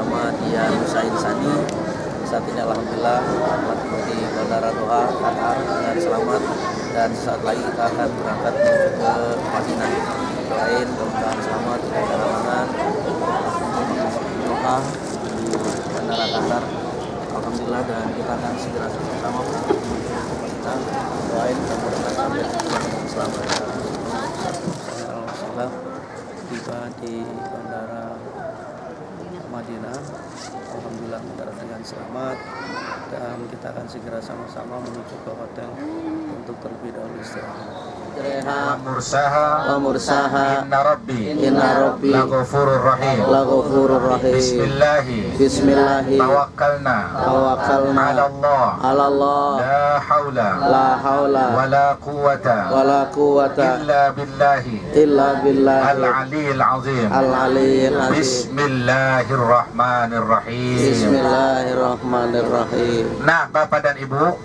bernama Dian Husain Sani. Saat ini alhamdulillah di Bandara Doha, Qatar dengan selamat, dan sesaat lagi kita akan berangkat menuju ke Madinah. Doain mudah-mudahan selamat, tidak ada halangan. Doha di Bandara Qatar, alhamdulillah, dan kita akan segera sama-sama menuju ke Madinah. Doain mudah-mudahan sampai dengan selamat. Saya alhamdulillah tiba di Bandara Madinah, alhamdulillah mendarat dengan selamat, dan kita akan segera sama-sama menuju ke hotel untuk terlebih dahulu istirahat. Wa mursaha inna rabbi laghafurur rahim bismillahi tawakkalna ala Allah la haula wala quwwata illa billahi al-aliyyil azim. Bismillahirrahmanirrahim. Nah, Bapak dan Ibu,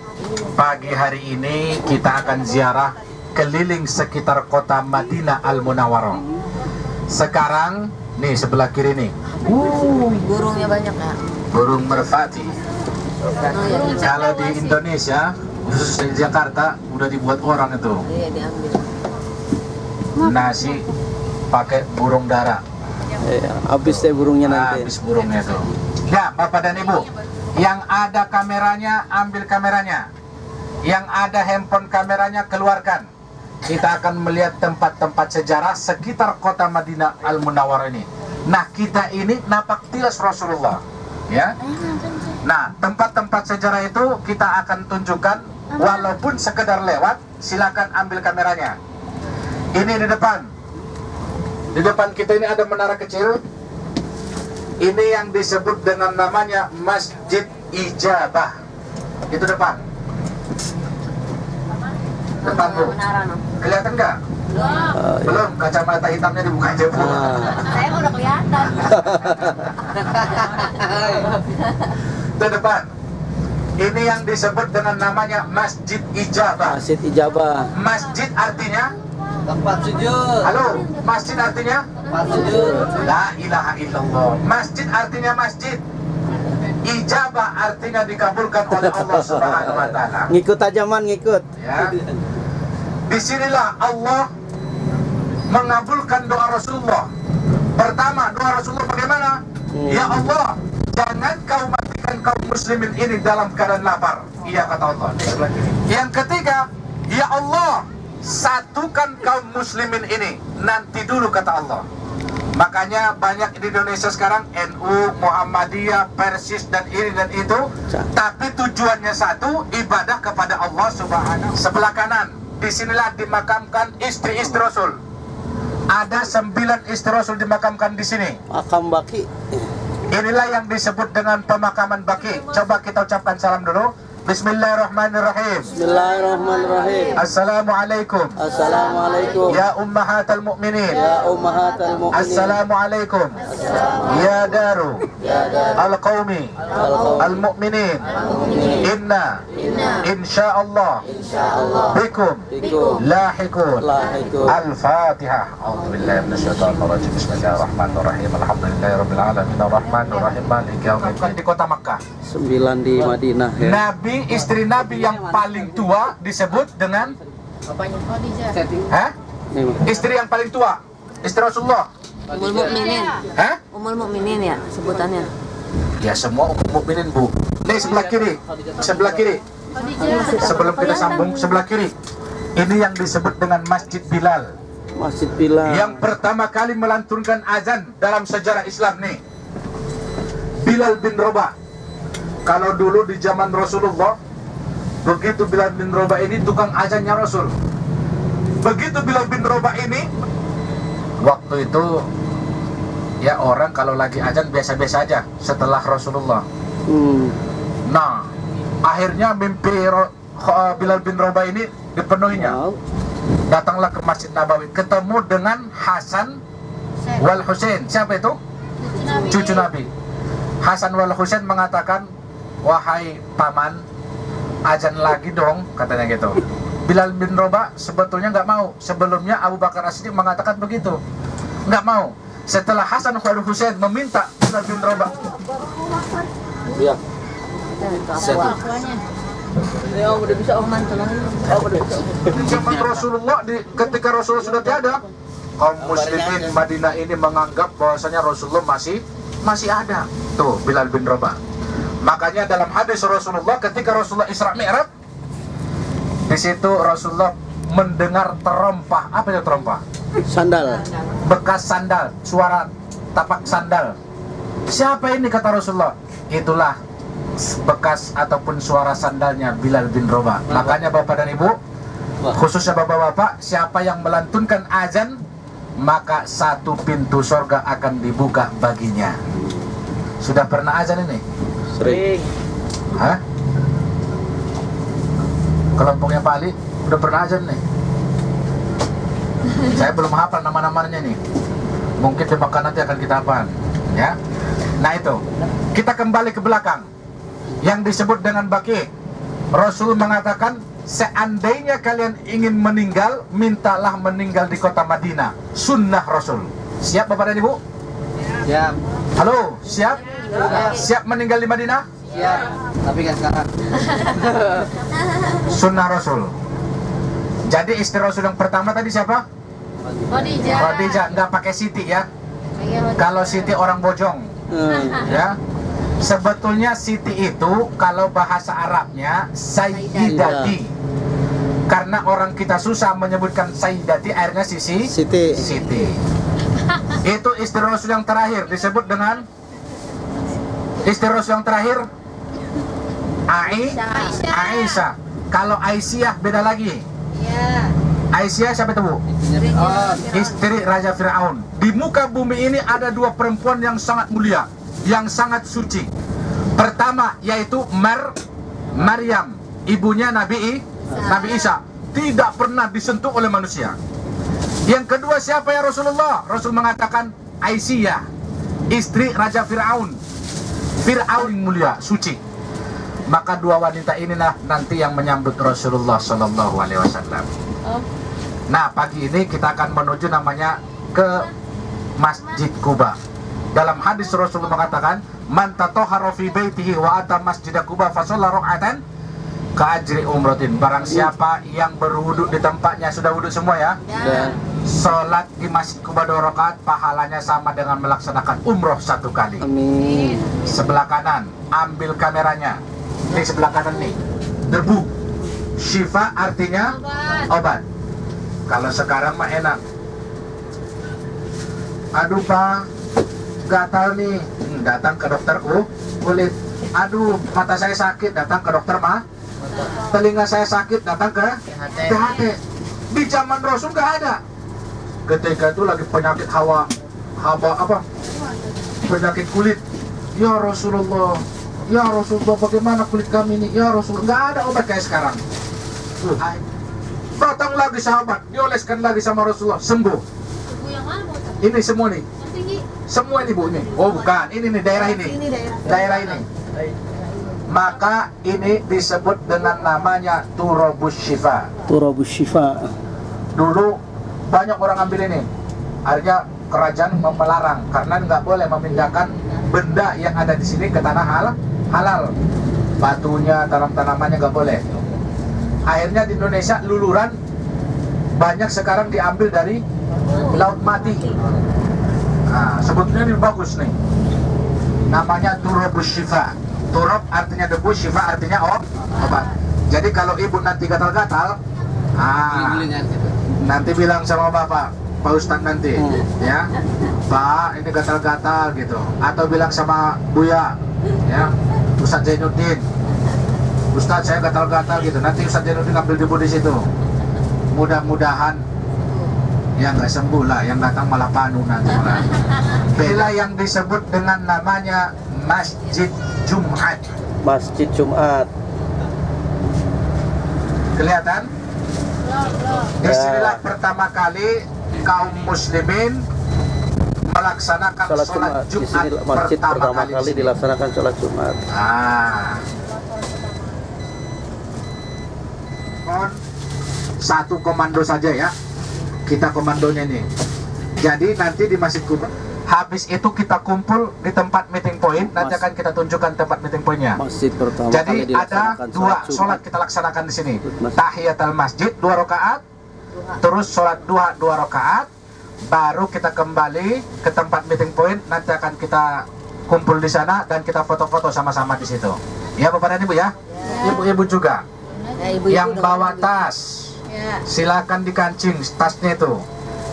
pagi hari ini kita akan ziarah keliling sekitar kota Madinah Al-Munawwarah. Sekarang nih sebelah kiri nih. Burungnya banyak ya. Burung merpati. Kalau di Indonesia, khusus di Jakarta, udah dibuat orang itu. Iya, diambil. Nasi pakai burung dara. Habis deh burungnya nanti. Habis burungnya tuh. Ya, Bapak dan Ibu, yang ada kameranya ambil kameranya. Yang ada handphone kameranya keluarkan. Kita akan melihat tempat-tempat sejarah sekitar kota Madinah Al-Munawwarah ini. Nah, kita ini napak tilas Rasulullah, ya. Nah, tempat-tempat sejarah itu kita akan tunjukkan, walaupun sekedar lewat. Silakan ambil kameranya. Ini di depan. Di depan kita ini ada menara kecil. Ini yang disebut dengan namanya Masjid Ijabah. Itu depan. Depan, Bu. Kelihatan nggak? Belum, kacamata hitamnya dibuka aja, Bu. Saya udah kelihatan. Itu depan. Ini yang disebut dengan namanya Masjid Ijabah. Masjid Ijabah. Masjid artinya tempat sujud. halo, masjid artinya Tempat sujud. la ilaha illallah. Masjid artinya masjid. Ijabah artinya dikabulkan oleh Allah Subhanahu wa taala. Ngikut aja, Man, ngikut. Ya. Disinilah Allah mengabulkan doa Rasulullah. Pertama, doa Rasulullah bagaimana? Ya Allah, jangan kau matikan kaum muslimin ini dalam keadaan lapar. Iya, kata Allah. Yang ketiga, ya Allah, satukan kaum muslimin ini. Nanti dulu, kata Allah. Makanya banyak di Indonesia sekarang NU, Muhammadiyah, Persis, dan ini dan itu. Tapi tujuannya satu, ibadah kepada Allah Subhanahu. Sebelah kanan, disinilah dimakamkan istri-istri Rasul. Ada 9 istri Rasul dimakamkan di sini. Makam Baki. Inilah yang disebut dengan pemakaman Baki. Coba kita ucapkan salam dulu. Bismillahirrahmanirrahim. Bismillahirrahmanirrahim. Assalamualaikum. Assalamualaikum. Ya ummahatal mu'minin. Ya ummahatal mu'minin. Assalamualaikum. Ya daru al-qawmi al-mu'minin. Inna insyaallah bikum lahikun. Al-Fatihah. A'udzubillahi minasyaitonir rajim. Bismillahirrahmanirrahim. Alhamdulillahirabbil alamin arrahmanir rahim maliki yaumiddin. Di kota Makkah. 9 di Madinah, ya. Nabi, istri Nabi yang paling tua disebut dengan istri yang paling tua, istri Rasulullah. Ummul Mukminin. Ummul Mukminin ya sebutannya. Ya, semua ummul mukminin, Bu. Nih sebelah kiri. Sebelah kiri. Sebelum kita sambung, sebelah kiri. Ini yang disebut dengan Masjid Bilal. Masjid Bilal. Yang pertama kali melantunkan azan dalam sejarah Islam nih. Bilal bin Rabah. Kalau dulu di zaman Rasulullah, begitu Bilal bin Rabah ini tukang azannya Rasul. Begitu Bilal bin Rabah ini, waktu itu ya orang kalau lagi azan biasa-biasa aja setelah Rasulullah. Nah, akhirnya mimpi Bilal bin Rabah ini dipenuhinya. Datanglah ke Masjid Nabawi, ketemu dengan Hasan wal Husain. Siapa itu? Cucu Nabi. Hasan wal Husain mengatakan, wahai paman, azan lagi dong, katanya gitu. Bilal bin Rabah sebetulnya nggak mau. Sebelumnya Abu Bakar As-Siddiq mengatakan begitu, nggak mau. Setelah Hasan wal Husain meminta Bilal bin Rabah Iya. Satu. Ya udah bisa Oman tolong. Udah bisa. Zaman Rasulullah ketika Rasulullah sudah tiada, kaum muslimin Madinah ini menganggap bahwasanya Rasulullah masih ada. Tuh Bilal bin Rabah. Makanya dalam hadis Rasulullah ketika Rasulullah Isra Mi'raj, di situ Rasulullah mendengar terompah. Apa itu terompah? Sandal. Bekas sandal, suara tapak sandal. Siapa ini, kata Rasulullah? Itulah bekas ataupun suara sandalnya Bilal bin Rabah. Makanya Bapak dan Ibu, khususnya Bapak-bapak, siapa yang melantunkan azan, maka satu pintu surga akan dibuka baginya. Sudah pernah azan ini? Sering. Hah? Kelompoknya Pak Ali udah pernah azan nih? Saya belum hafal nama-namanya nih. Mungkin di Mekah nanti akan kita hafal, ya. Nah itu, kita kembali ke belakang. Yang disebut dengan baki. Rasul mengatakan, seandainya kalian ingin meninggal, mintalah meninggal di kota Madinah. Sunnah Rasul. Siap Bapak dan Ibu? Siap. Halo, siap? Siap meninggal di Madinah? Siap. Tapi kan sekarang. Sunnah Rasul. Jadi istri Rasul yang pertama tadi siapa? Khadijah. Nggak pakai Siti ya. Kalau Siti orang bojong, ya. Sebetulnya Siti itu kalau bahasa Arabnya Sayyidati. Karena orang kita susah menyebutkan Sayyidati, akhirnya Siti. Itu istri Rasul yang terakhir disebut dengan istri Rasul yang terakhir Aisyah. Kalau Aisyah beda lagi. Aisyah siapa itu, Bu? Istri Raja Fir'aun. Di muka bumi ini ada dua perempuan yang sangat mulia, yang sangat suci. Pertama yaitu Maryam, ibunya Nabi Isa, tidak pernah disentuh oleh manusia. Yang kedua siapa ya Rasulullah? Rasul mengatakan Aisyah, istri Raja Fir'aun. Fir'aun mulia, suci. Maka dua wanita inilah nanti yang menyambut Rasulullah Sallallahu Alaihi Wasallam. Nah pagi ini kita akan menuju namanya ke Masjid Quba. Dalam hadis Rasulullah mengatakan, man tatahhara fi baitihi wa ata masjid Quba fa shalla rak'atan ka ajri umratin. Barang siapa yang berwudu di tempatnya, sudah wudu semua ya? Salat di Masjid Quba 2 rakaat, pahalanya sama dengan melaksanakan umroh 1 kali. Amin. Sebelah kanan, ambil kameranya. Ini sebelah kanan nih, debu. Syifa artinya obat. Kalau sekarang mah enak. Aduh Pak, gatal nih, datang ke dokter kulit. Aduh, mata saya sakit, datang ke dokter mah. Telinga saya sakit, datang ke THT. Di zaman Rasul nggak ada. Ketika itu lagi penyakit penyakit kulit. Ya Rasulullah, bagaimana kulit kami ini? Ya Rasulullah, nggak ada obat kayak sekarang. Datang lagi sahabat, dioleskan lagi sama Rasulullah, sembuh. Ini semua nih. Semua ini Bu, ini. Oh bukan, ini nih daerah ini. Daerah ini. Maka ini disebut dengan namanya Turabus Syifa. Turabus Syifa. Dulu banyak orang ambil ini. Akhirnya kerajaan melarang karena nggak boleh memindahkan benda yang ada di sini ke tanah halal. Batunya, tanam-tanamannya nggak boleh. Akhirnya di Indonesia luluran banyak sekarang diambil dari laut mati. Nah, sebetulnya ini bagus nih. Namanya Turabus Syifa. Turab artinya debu, Syifa artinya obat. Jadi kalau ibu nanti gatal-gatal, nanti bilang sama Pak Ustadz nanti, ya, Pak ini gatal-gatal gitu. Atau bilang sama Buya, ya, Ustadz Zainuddin, Ustadz saya gatal-gatal gitu. Nanti Ustadz Zainuddin ambil debu di situ. Mudah-mudahan yang nggak sembuh lah, yang datang malah panu nanti malah. Bela yang disebut dengan namanya Masjid Jumat. Masjid Jumat. Kelihatan? Disinilah pertama kali kaum muslimin melaksanakan sholat Di Jumat sini masjid pertama kali dilaksanakan sholat Jumat. Satu komando saja ya, kita komandonya nih. Jadi nanti di Masjid Quba, habis itu kita kumpul di tempat meeting point. point, nanti akan kita tunjukkan tempat meeting pointnya. Masjid pertama Jadi kali ada dilaksanakan dua Jumat. sholat kita laksanakan di sini. Tahiyatul masjid 2 rakaat, terus sholat duha 2 rakaat, baru kita kembali ke tempat meeting point. Nanti akan kita kumpul di sana dan kita foto-foto sama-sama di situ. Ya Bapak dan Ibu ya. Ibu-ibu juga. Yang bawa tas, silakan dikancing tasnya itu.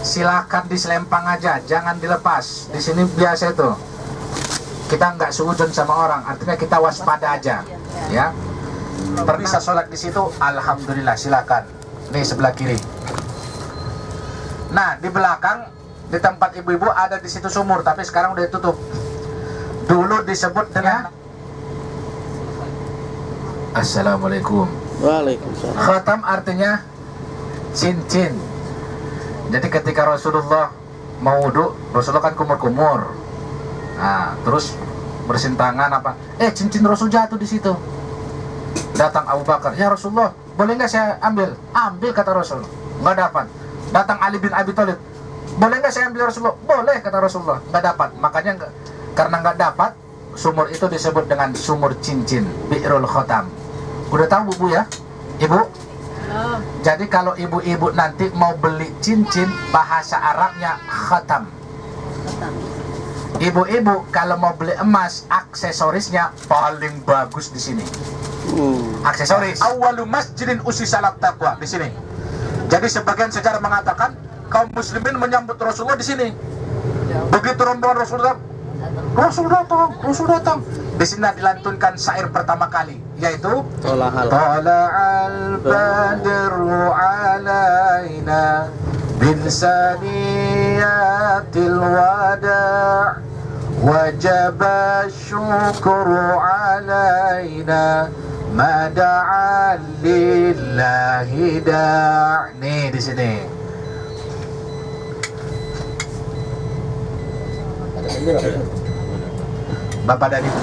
Silakan diselempang aja, jangan dilepas. Di sini biasa itu. Kita nggak suudzon sama orang, artinya kita waspada aja. Ya. Bisa sholat di situ, alhamdulillah, silakan. Nih sebelah kiri. Nah, di belakang di tempat ibu-ibu ada di situ sumur, tapi sekarang udah ditutup. Dulu disebut dengan Assalamualaikum. Waalaikumsalam. Khatam artinya cincin. Jadi ketika Rasulullah mau wudhu, Rasulullah kan kumur-kumur. Nah, terus bersin tangan apa? Cincin Rasul jatuh di situ. Datang Abu Bakar, ya Rasulullah, boleh nggak saya ambil? Ambil kata Rasul. Nggak dapat. Datang Ali bin Abi Thalib, boleh nggak saya ambil Rasulullah? Boleh kata Rasulullah. Nggak dapat. Makanya karena nggak dapat, sumur itu disebut dengan sumur cincin, Bi'rul Khatam. Udah tahu Bu ya, Ibu? Jadi kalau ibu-ibu nanti mau beli cincin, bahasa Arabnya khatam. Ibu-ibu kalau mau beli emas, aksesorisnya paling bagus di sini. Aksesoris. Awalu masjidin usisa ala taqwa di sini. Jadi sebagian sejarah mengatakan kaum muslimin menyambut Rasulullah di sini. Begitu rombongan Rasul datang. Di sini dilantunkan syair pertama kali, yaitu Tala'al badru alaina bil saniyatil wada' wajaba syukru alaina mada'an lillahi da'. Nih di sini. Bapak dan Ibu.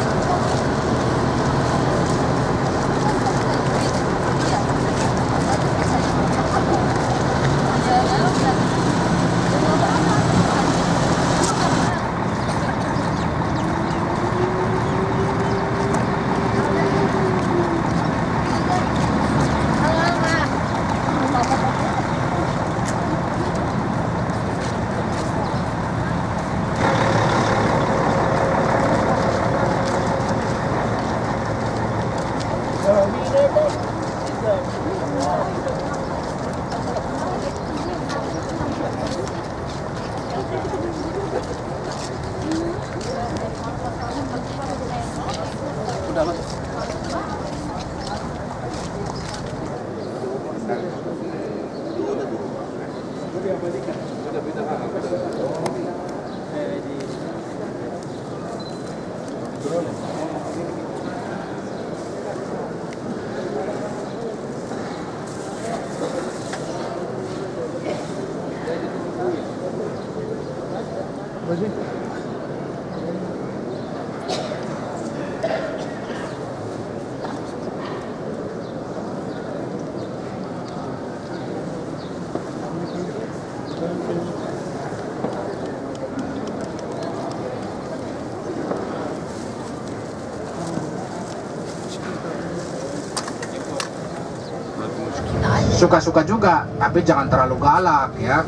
Suka-suka juga, tapi jangan terlalu galak ya.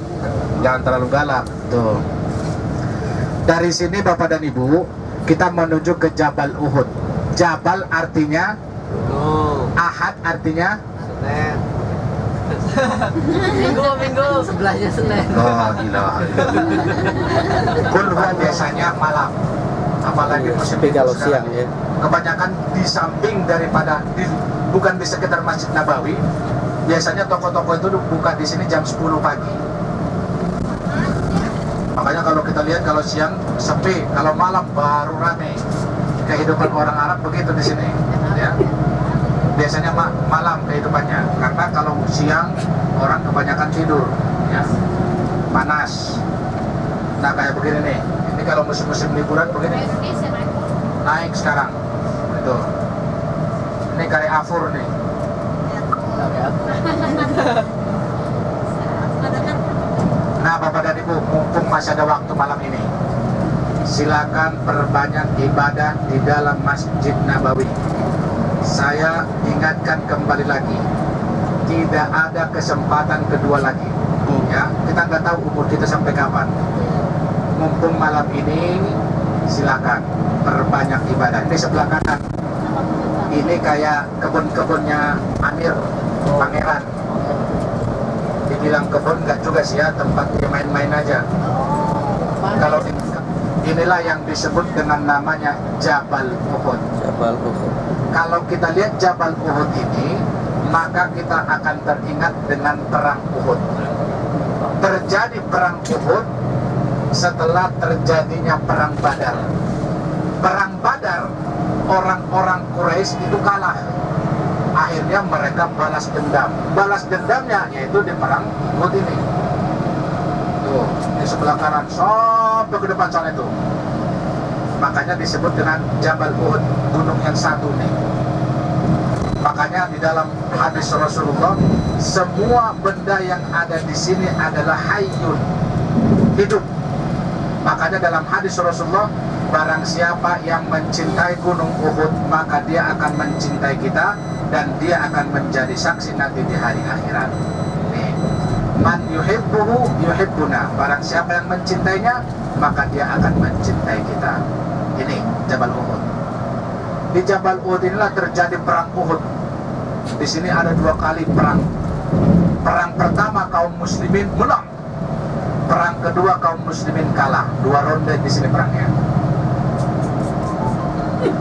Jangan terlalu galak. Tuh. Dari sini Bapak dan Ibu, kita menuju ke Jabal Uhud. Jabal artinya Ahad artinya Minggu sebelahnya Senin. Oh gila. Kulhuwa biasanya malam, apalagi musim kalau sekarang. siang ya. Kebanyakan di samping daripada bukan di sekitar Masjid Nabawi. Biasanya toko-toko itu buka di sini jam 10 pagi. Makanya kalau kita lihat kalau siang sepi, kalau malam baru rame. Kehidupan orang Arab begitu di sini, ya. Biasanya malam kehidupannya, karena kalau siang orang kebanyakan tidur, ya. Panas. Nah kayak begini nih. Ini kalau musim-musim liburan begini. Naik sekarang. Itu. Ini kari afur nih. Nah Bapak dan Ibu, mumpung masih ada waktu malam ini, silakan perbanyak ibadah di dalam Masjid Nabawi. Saya ingatkan kembali lagi, tidak ada kesempatan kedua lagi. Ya, kita nggak tahu umur kita sampai kapan. Mumpung malam ini, silakan perbanyak ibadah. Ini sebelah kanan. Ini kayak kebun-kebunnya Amir, Pangeran. Dibilang kebun nggak juga sih ya, tempat dia main-main aja. Kalau inilah yang disebut dengan namanya Jabal Uhud. Jabal Uhud. Kalau kita lihat Jabal Uhud ini, maka kita akan teringat dengan perang Uhud. Terjadi perang Uhud setelah terjadinya perang Badar. Perang Badar, orang-orang Quraisy itu kalah. Akhirnya mereka balas dendam. Balas dendamnya yaitu di perang Uhud ini. Tuh, di sebelah kanan sampai ke depan sana itu. Makanya disebut dengan Jabal Uhud, gunung yang satu nih. Makanya di dalam hadis Rasulullah, semua benda yang ada di sini adalah hayyun, hidup. Makanya dalam hadis Rasulullah, barang siapa yang mencintai gunung Uhud, maka dia akan mencintai kita dan dia akan menjadi saksi nanti di hari akhirat. Nih, man yuhibbuhu yuhibbuna. Barang siapa yang mencintainya, maka dia akan mencintai kita. Ini Jabal Uhud. Di Jabal Uhud inilah terjadi perang Uhud. Di sini ada 2 kali perang. Perang pertama kaum muslimin menang. Perang kedua kaum muslimin kalah. 2 ronde di sini perangnya.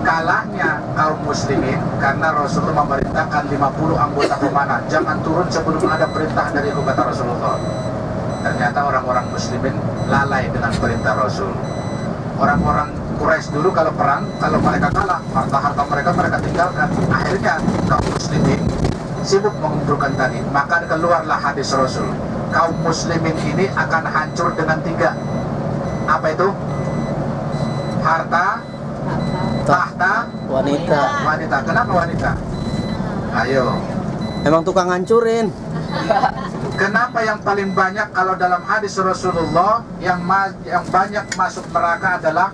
Kalahnya kaum muslimin karena Rasulullah memerintahkan 50 anggota pemanah, jangan turun sebelum ada perintah dari kata Rasulullah. Ternyata orang-orang muslimin lalai dengan perintah Rasul. Orang-orang Quraisy dulu kalau perang, kalau mereka kalah, harta-harta mereka tinggalkan. Akhirnya kaum muslimin sibuk mengumpulkan tadi. Maka keluarlah hadis Rasul, kaum muslimin ini akan hancur dengan 3. Apa itu? Harta, tahta, wanita. Kenapa wanita? Ayo. Emang tukang ngancurin. Kenapa yang paling banyak kalau dalam hadis Rasulullah yang banyak masuk neraka adalah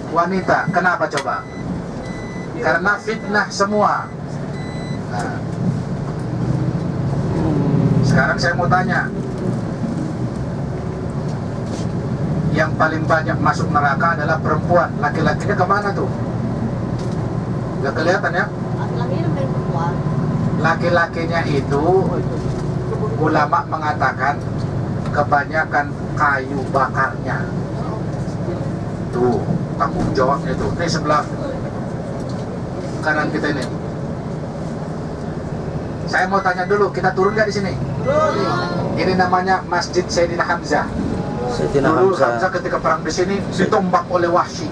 wanita? Kenapa coba? Karena fitnah semua. Nah, sekarang saya mau tanya, yang paling banyak masuk neraka adalah perempuan. Laki-lakinya kemana tuh? Gak kelihatan ya? Laki-lakinya itu ulama mengatakan kebanyakan kayu bakarnya. Tuh, tanggung jawabnya tuh. Ini sebelah kanan kita ini. Saya mau tanya dulu, kita turun nggak di sini? Ini namanya Masjid Sayyidina Hamzah. Dulu Hamzah ketika perang di sini ditombak oleh Wahsy.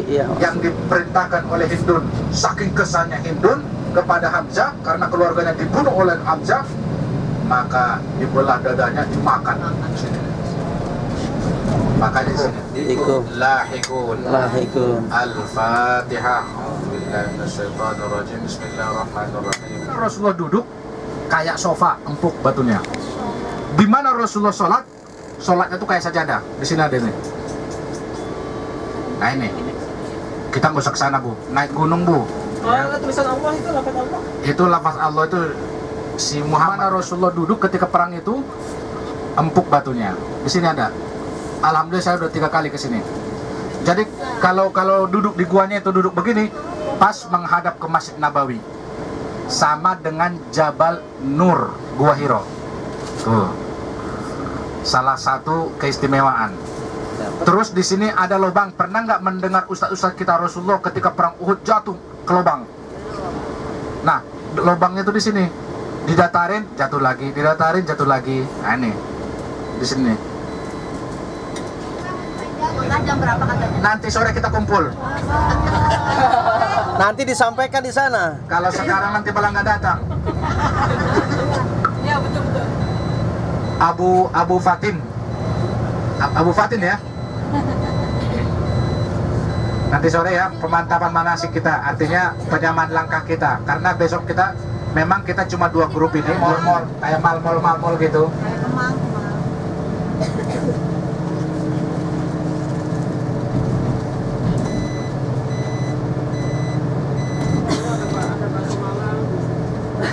Ya. Yang diperintahkan oleh Hindun. Saking kesannya Hindun kepada Hamzah karena keluarganya dibunuh oleh Hamzah, maka dibelah dadanya, dimakan. Makanya di sini. Lahikun. Al-Fatihah. Bismillahirrahmanirrahim. Rasulullah duduk kayak sofa, empuk batunya. Di mana Rasulullah sholat? Sholatnya tuh kayak sajadah. Di sini ada nih. Nah ini. Kita nggak usah kesana bu. Naik gunung bu. Oh, tulisan Allah itu lafaz Allah. Itu lafaz Allah itu si Muhammad. Rasulullah duduk ketika perang itu empuk batunya. Di sini ada. Alhamdulillah saya udah 3 kali ke sini. Jadi kalau duduk di guanya itu duduk begini, pas menghadap ke Masjid Nabawi. Sama dengan Jabal Nur, Gua Hiro. Tuh. Salah satu keistimewaan. Terus di sini ada lubang. Pernah nggak mendengar ustaz-ustaz kita Rasulullah ketika perang Uhud jatuh ke lubang? Nah, lubangnya itu di sini. Didatarin, jatuh lagi. Didatarin, jatuh lagi. Nah ini, di sini. Jam berapa katanya? Nanti sore kita kumpul. Nanti disampaikan di sana. Kalau sekarang nanti malah nggak datang. Iya, betul. Abu Fatin. Abu Fatin ya. Nanti sore ya, pemantapan manasik kita, artinya penyamaan langkah kita. Karena besok kita memang kita cuma 2 grup ini, mall kayak mal gitu.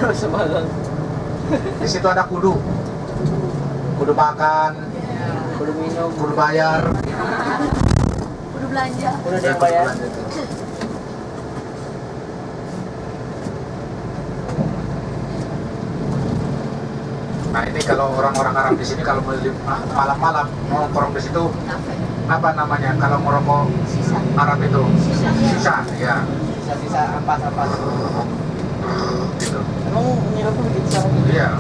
Semalam. Di situ ada kudu. Kudu makan, Kudu minum. kudu bayar. Udah belanja. Udah ada yang bayar. Nah ini kalau orang-orang Arab di sini kalau malam-malam nongkrong di situ apa namanya? Kalau ngerokok Sisa. Arab itu Sisa. sisa, ya. Bisa-bisa ampas-ampas. Gitu. Emang ngira tuh begitu sama Iya,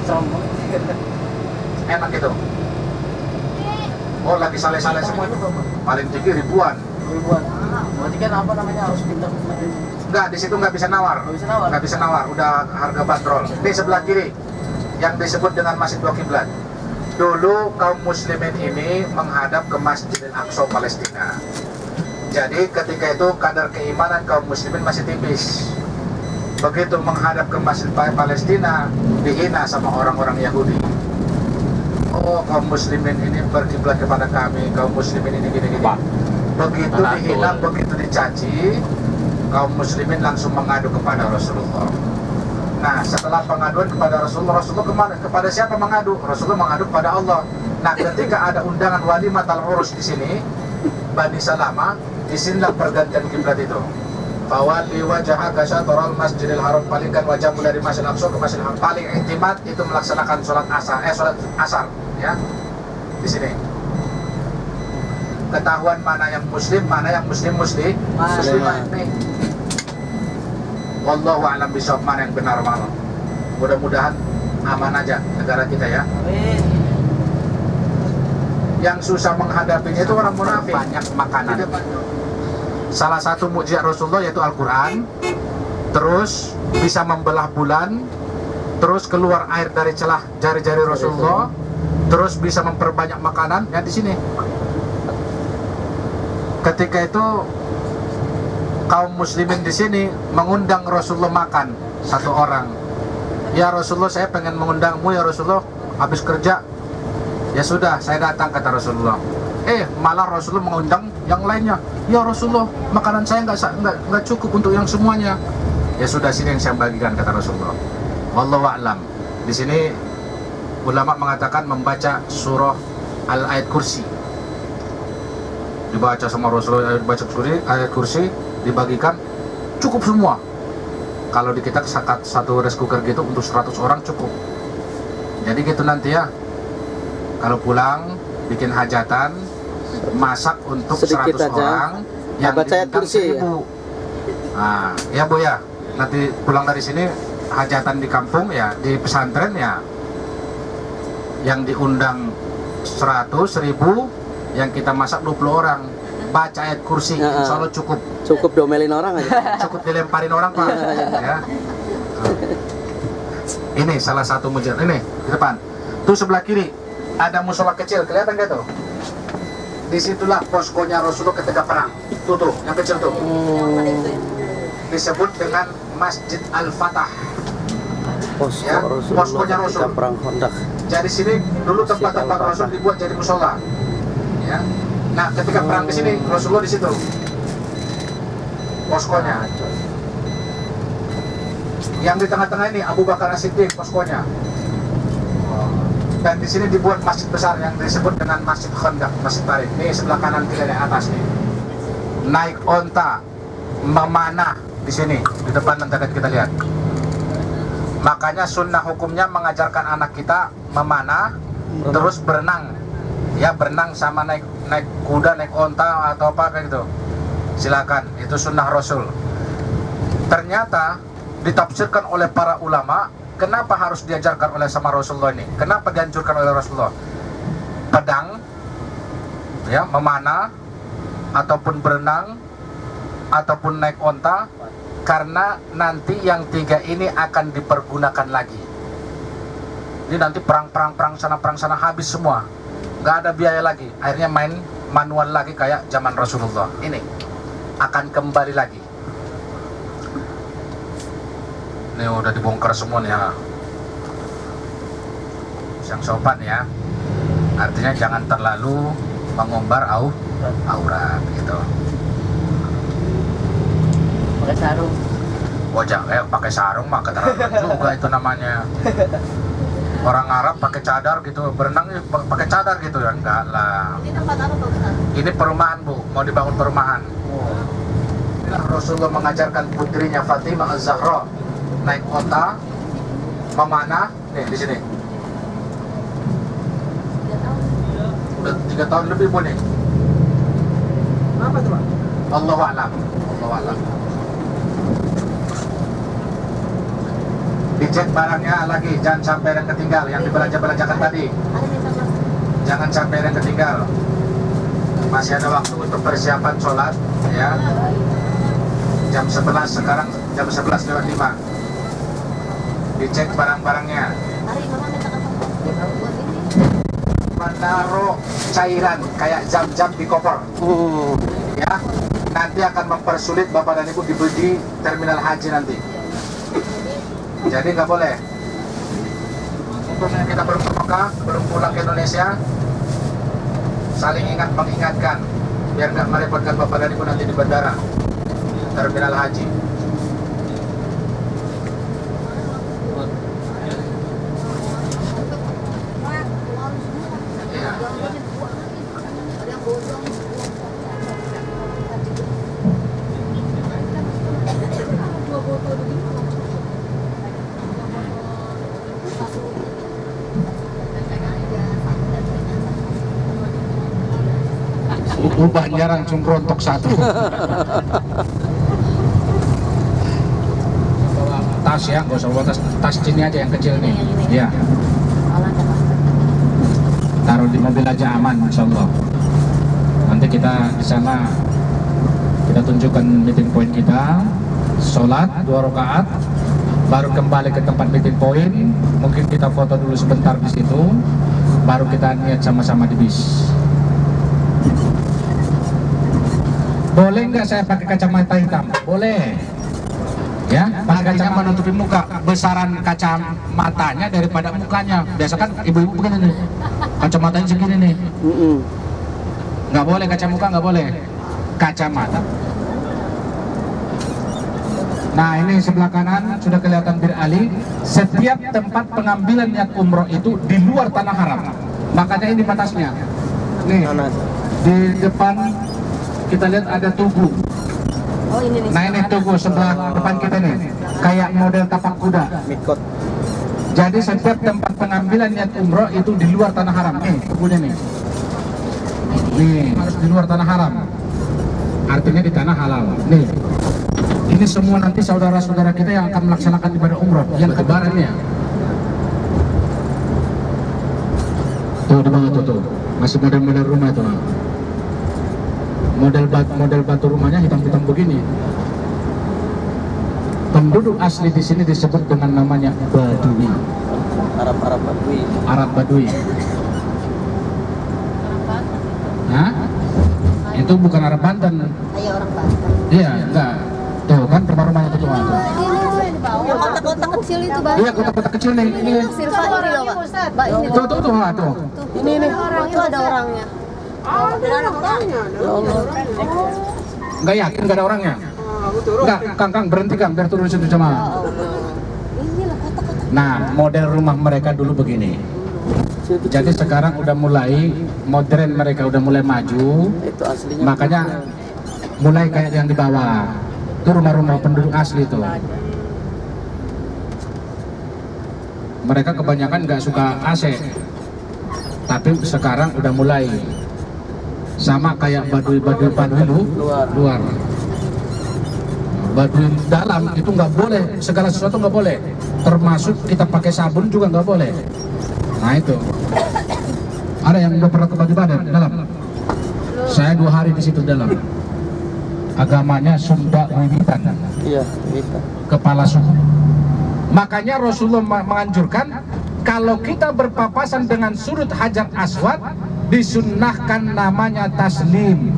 sama. enak itu. Oh lagi sale-sale semua itu paling tinggi ribuan. Ribuan. Berarti kan apa namanya harus pintar. Enggak, di situ nggak bisa nawar. Nggak bisa nawar. Nggak bisa nawar, udah harga bandrol. Di sebelah kiri yang disebut dengan Masjid Dua Kiblat. Dulu kaum muslimin ini menghadap ke Masjidil Aqsa Palestina. Jadi ketika itu kadar keimanan kaum muslimin masih tipis. Begitu menghadap ke Masjid Palestina, dihina sama orang-orang Yahudi. Oh, kaum muslimin ini berkiblat kepada kami, kaum muslimin ini gini-gini. Begitu dihina, begitu dicaci, kaum muslimin langsung mengadu kepada Rasulullah. Nah, setelah pengaduan kepada Rasulullah, Rasulullah kemana? Kepada siapa mengadu? Rasulullah mengadu kepada Allah. Nah, ketika ada undangan walimatul urus di sini, Bani Salama, disinilah pergantian kiblat itu. Fawali wajhaka syatral Masjidil Haram, palingkan wajahmu dari Masjidil Aqsa ke Masjidil Haram. Paling intimat itu melaksanakan sholat asar, ya. Di sini. Ketahuan mana yang muslim, mana yang muslimah ini. Wallahu a'lam bishawab, mana yang benar mana. Mudah-mudahan aman aja negara kita ya. Amin. Yang susah menghadapinya itu orang munafik. Banyak makanan. Salah satu mukjizat Rasulullah yaitu Al-Quran. Terus bisa membelah bulan. Terus keluar air dari celah jari-jari Rasulullah. Terus bisa memperbanyak makanan. Ya di sini. Ketika itu kaum muslimin di sini mengundang Rasulullah makan satu orang. Ya Rasulullah, saya pengen mengundangmu ya Rasulullah. Habis kerja, ya sudah saya datang kata Rasulullah. Malah Rasulullah mengundang yang lainnya. Ya Rasulullah, makanan saya nggak cukup untuk yang semuanya. Ya sudah, sini yang saya bagikan kata Rasulullah. Wallahu a'lam. Di sini ulama mengatakan membaca surah Al-Ayat Kursi. Dibaca sama Rasulullah, baca ayat kursi, dibagikan cukup semua. Kalau di kita satu rice cooker gitu untuk 100 orang cukup. Jadi gitu nanti ya. Kalau pulang bikin hajatan, masak untuk Sedikit 100 aja. orang, yang Baca ayat diundang kursi, 1000. Nah, ya Bu ya. Nanti pulang dari sini hajatan di kampung ya, di pesantren ya. Yang diundang 100, 1000, yang kita masak 20 orang. Baca ayat kursi, insya Allah cukup. Cukup domelin orang aja. Cukup dilemparin orang Pak. Ya. Ini salah satu mujizat. Ini di depan. Tuh sebelah kiri ada musola kecil, kelihatan nggak tuh? Disitulah poskonya Rasulullah ketika perang. Tuh, yang kecil tuh. Disebut dengan Masjid Al-Fatah. Ya, poskonya Rasul. Perang Hondak. Jadi sini dulu tempat-tempat Rasul dibuat jadi musola. Ya. Nah, ketika perang di sini Rasulullah di situ. Poskonya. Yang di tengah-tengah ini Abu Bakar As-Siddiq poskonya. Dan di sini dibuat masjid besar yang disebut dengan Masjid Khandaq, Masjid Tarik. Ini sebelah kanan kita di atas nih. Naik onta, memanah di sini, di depan nanti akan kita lihat. Makanya sunnah hukumnya mengajarkan anak kita memanah, terus berenang. Ya, berenang sama naik kuda, naik onta atau apa kayak gitu. Silakan, itu sunnah Rasul. Ternyata ditafsirkan oleh para ulama, kenapa harus diajarkan oleh sama Rasulullah ini? Kenapa dianjurkan oleh Rasulullah? Pedang, ya, memanah, ataupun berenang, ataupun naik onta, karena nanti yang tiga ini akan dipergunakan lagi. Ini nanti perang sana habis semua, nggak ada biaya lagi. Akhirnya main manual lagi kayak zaman Rasulullah. Ini akan kembali lagi. Ini udah dibongkar semua nih ya. Yang sopan ya. Artinya jangan terlalu mengumbar aurat gitu. Pakai sarung. Wajah pakai sarung mah keterlaluan juga itu namanya. Orang Arab pakai cadar gitu, berenang pakai cadar gitu ya, enggak lah. Ini tempat apa Pak Ustaz? Ini perumahan Bu, mau dibangun perumahan. Inilah Rasulullah mengajarkan putrinya Fatimah Az-Zahra naik onta, memanah, nih di sini. 3 tahun. Udah 3 tahun lebih Bu nih. Apa tuh Pak? Allahu a'lam. Allahu a'lam. Dicek barangnya lagi, jangan sampai yang ketinggal yang dibelanja-belanjakan tadi. Ada minta Mas. Jangan sampai yang ketinggal. Masih ada waktu untuk persiapan sholat ya. Jam 11 sekarang, jam 11:05. Dicek barang-barangnya. Hari Mama minta apa? Buat ini. Menaruh cairan kayak jam-jam di koper ya. Nanti akan mempersulit Bapak dan Ibu di terminal haji nanti. Jadi nggak boleh. Mumpung kita belum ke Mekah, belum pulang ke Indonesia, saling mengingatkan biar nggak merepotkan Bapak dan Ibu nanti di bandara, terminal haji. Ya. Ubahnya langsung rontok satu. Tas ya, nggak usah bawa tas sini aja yang kecil nih. Ya. Taruh di mobil aja aman, insya Allah. Nanti kita di sana kita tunjukkan meeting point kita, sholat 2 rakaat, baru kembali ke tempat meeting point. Mungkin kita foto dulu sebentar di situ, baru kita niat sama-sama di bis. Boleh nggak saya pakai kacamata hitam? Boleh. Ya, pakai kacamata menutupi muka. Besaran kacamatanya daripada mukanya. Biasa kan ibu-ibu begini nih. Kacamatanya segini nih. Nggak boleh kacamuka, nggak boleh. Kacamata. Nah, ini sebelah kanan sudah kelihatan Bir Ali. Setiap tempat pengambilan niat umroh itu di luar tanah haram. Makanya ini batasnya. Nih, di depan kita lihat ada tugu. Oh ini nih. Nah ini tugu sebelah depan kita nih, kayak model tapak kuda. Mikot. Jadi setiap tempat pengambilan niat umroh itu di luar tanah haram. Nih tugunya nih. Nih harus di luar tanah haram. Artinya di tanah halal. Nih. Ini semua nanti saudara-saudara kita yang akan melaksanakan ibadah umroh yang kebarannya. Tuh di bawah tuh. Masih model-model rumah tuh. Model batu rumahnya hitam-hitam begini. Penduduk asli di sini disebut dengan namanya Badui. Arab Badui. Arab Badui. Hah? Itu bukan Arab Banten. Kayak orang Banten. Iya, enggak. Tuh kan rumah-rumahnya itu tuh. Yang kotak-kotak kecil itu Bang. Iya, kotak-kotak kecil nih. Ini. Silva ini loh Pak. Mbak ini. Tuh. Tuh. Ini. Oh, itu ada orangnya. Ada orangnya. Ya Allah. Enggak yakin enggak ada orangnya? Enggak, Kang berhenti Kang, biar turun situ sama. Inilah kotak-kotak. Nah, model rumah mereka dulu begini. Jadi sekarang udah mulai modern, mereka udah mulai maju. Itu aslinya. Makanya mulai kayak yang di bawah. Itu rumah-rumah penduduk asli tuh. Mereka kebanyakan nggak suka AC. Tapi sekarang udah mulai sama kayak Badui luar. Badui dalam itu nggak boleh, segala sesuatu nggak boleh, termasuk kita pakai sabun juga nggak boleh. Nah itu ada yang udah pernah ke Badui dalam. Saya 2 hari di situ dalam. Agamanya Sunda Wiwitan. Iya, kita. Kepala suku. Makanya Rasulullah menganjurkan kalau kita berpapasan dengan sudut Hajar Aswad, disunnahkan namanya taslim.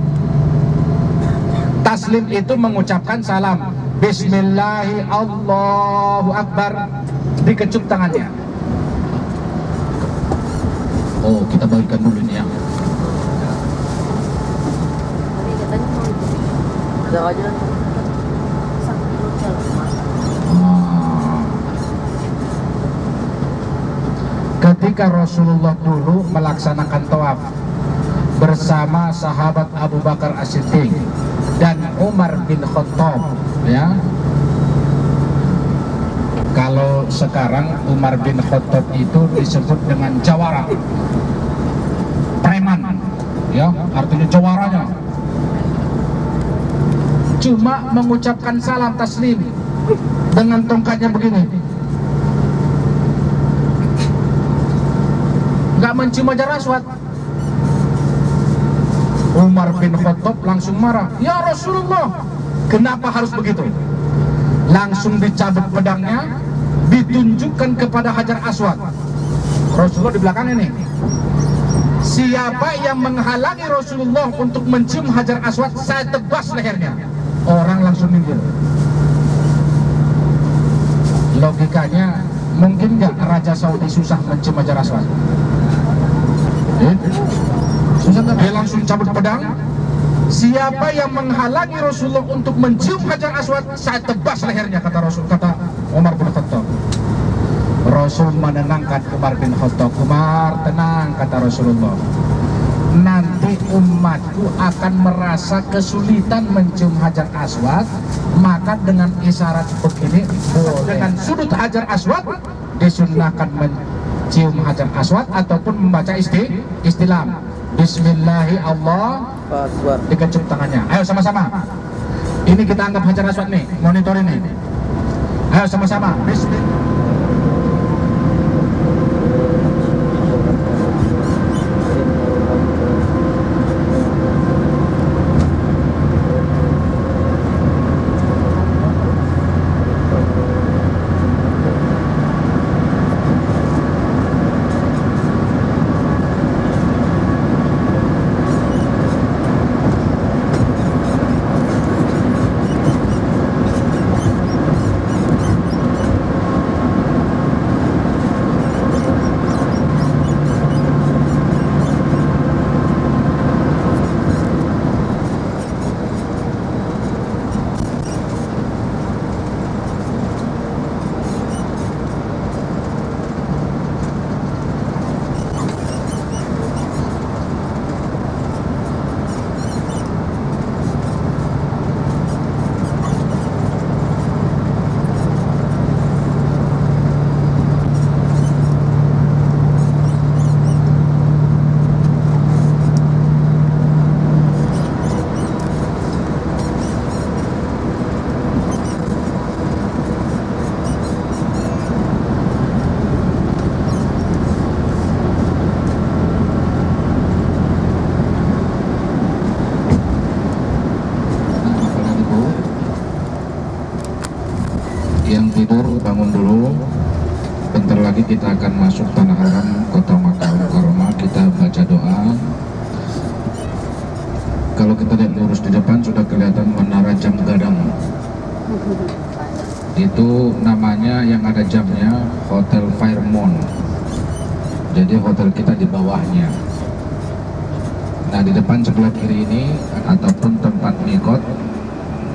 Taslim itu mengucapkan salam. Bismillahi Allahu Akbar. Dikecup tangannya. Oh, kita bagikan dulu ini ya. Tadi katanya mau Jangan aja. sampai hotel. ketika Rasulullah dulu melaksanakan tawaf bersama sahabat Abu Bakar As-Siddiq dan Umar bin Khattab, ya. Kalau sekarang Umar bin Khattab itu disebut dengan jawara, preman, ya, artinya jawaranya. Cuma mengucapkan salam taslim dengan tongkatnya begini, nggak mencium Hajar Aswad. Umar bin Khattab langsung marah, ya Rasulullah, kenapa harus begitu? Langsung dicabut pedangnya, ditunjukkan kepada Hajar Aswad. Rasulullah di belakang ini. Siapa yang menghalangi Rasulullah untuk mencium Hajar Aswad, saya tebas lehernya. Orang langsung minggir. Logikanya, mungkin nggak Raja Saudi susah mencium Hajar Aswad? Susah, dia langsung cabut pedang. Siapa yang menghalangi Rasulullah untuk mencium Hajar Aswad, saya tebas lehernya, kata Rasul, kata Umar bin Khattab. Rasul menenangkan Umar bin Khattab. Umar, tenang, kata Rasulullah. Nanti umatku akan merasa kesulitan mencium Hajar Aswad, maka dengan isyarat begini, dengan sudut Hajar Aswad disunnahkan mencium Hajar Aswad ataupun membaca istilam. Bismillahi Allah, dikecup tangannya. Ayo sama-sama. Ini kita anggap Hajar Aswad nih, monitor ini. Ayo sama-sama. Bismillah. Bangun dulu, bentar lagi kita akan masuk tanah haram kota Makkah Al-Mukarramah. Kita baca doa. Kalau kita lihat lurus di depan sudah kelihatan menara jam gadang. Itu namanya, yang ada jamnya, Hotel Fairmont. Jadi hotel kita di bawahnya. Nah, di depan sebelah kiri ini ataupun tempat mikot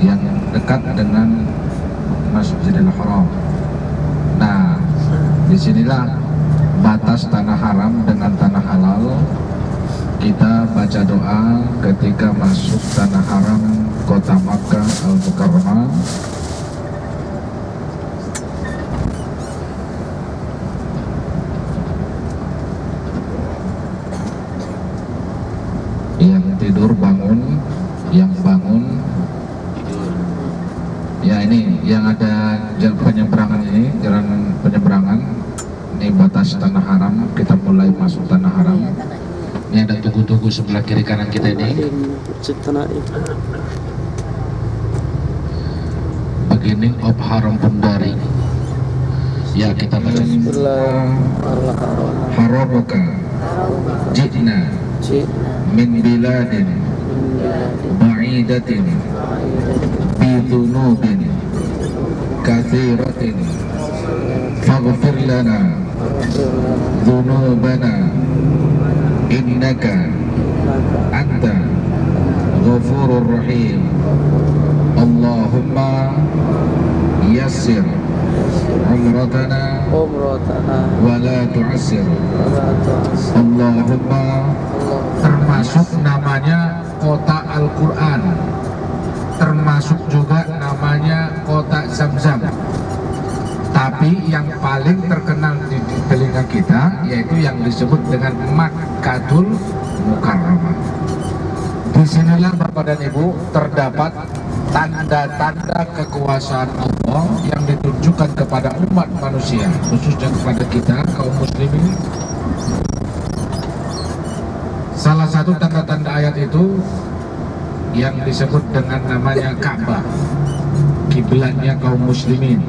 yang dekat dengan Masjidil Haram. Nah, disinilah batas tanah haram dengan tanah halal. Kita baca doa ketika masuk tanah haram kota Makkah Al-Mukarramah. Yang tidur bangun, yang bangun. Ya, ini yang ada jalan penyeberangan, ini jalan penyeberangan, ini batas tanah haram. Kita mulai masuk tanah haram. Ini ada tugu-tugu sebelah kiri kanan kita ini. Beginning of Haram Pundari. Ya, kita baca. Harabaka jitna min biladin ba'idatin bidhunubin kathiratin faghfir lana dhunubana innaka anta ghafurur rahim. Allahumma yassir umratana umratana wala tu'assir. wala tu'assir. Allahumma, Allah termasuk namanya kota Al-Quran, termasuk juga namanya kota Zamzam. Tapi yang paling terkenal di telinga kita yaitu yang disebut dengan Makkatul Mukarramah. Disinilah Bapak dan Ibu terdapat tanda-tanda kekuasaan Allah yang ditunjukkan kepada umat manusia, khususnya kepada kita kaum muslimin. Salah satu tanda-tanda ayat itu yang disebut dengan namanya Ka'bah, kiblatnya kaum muslimin.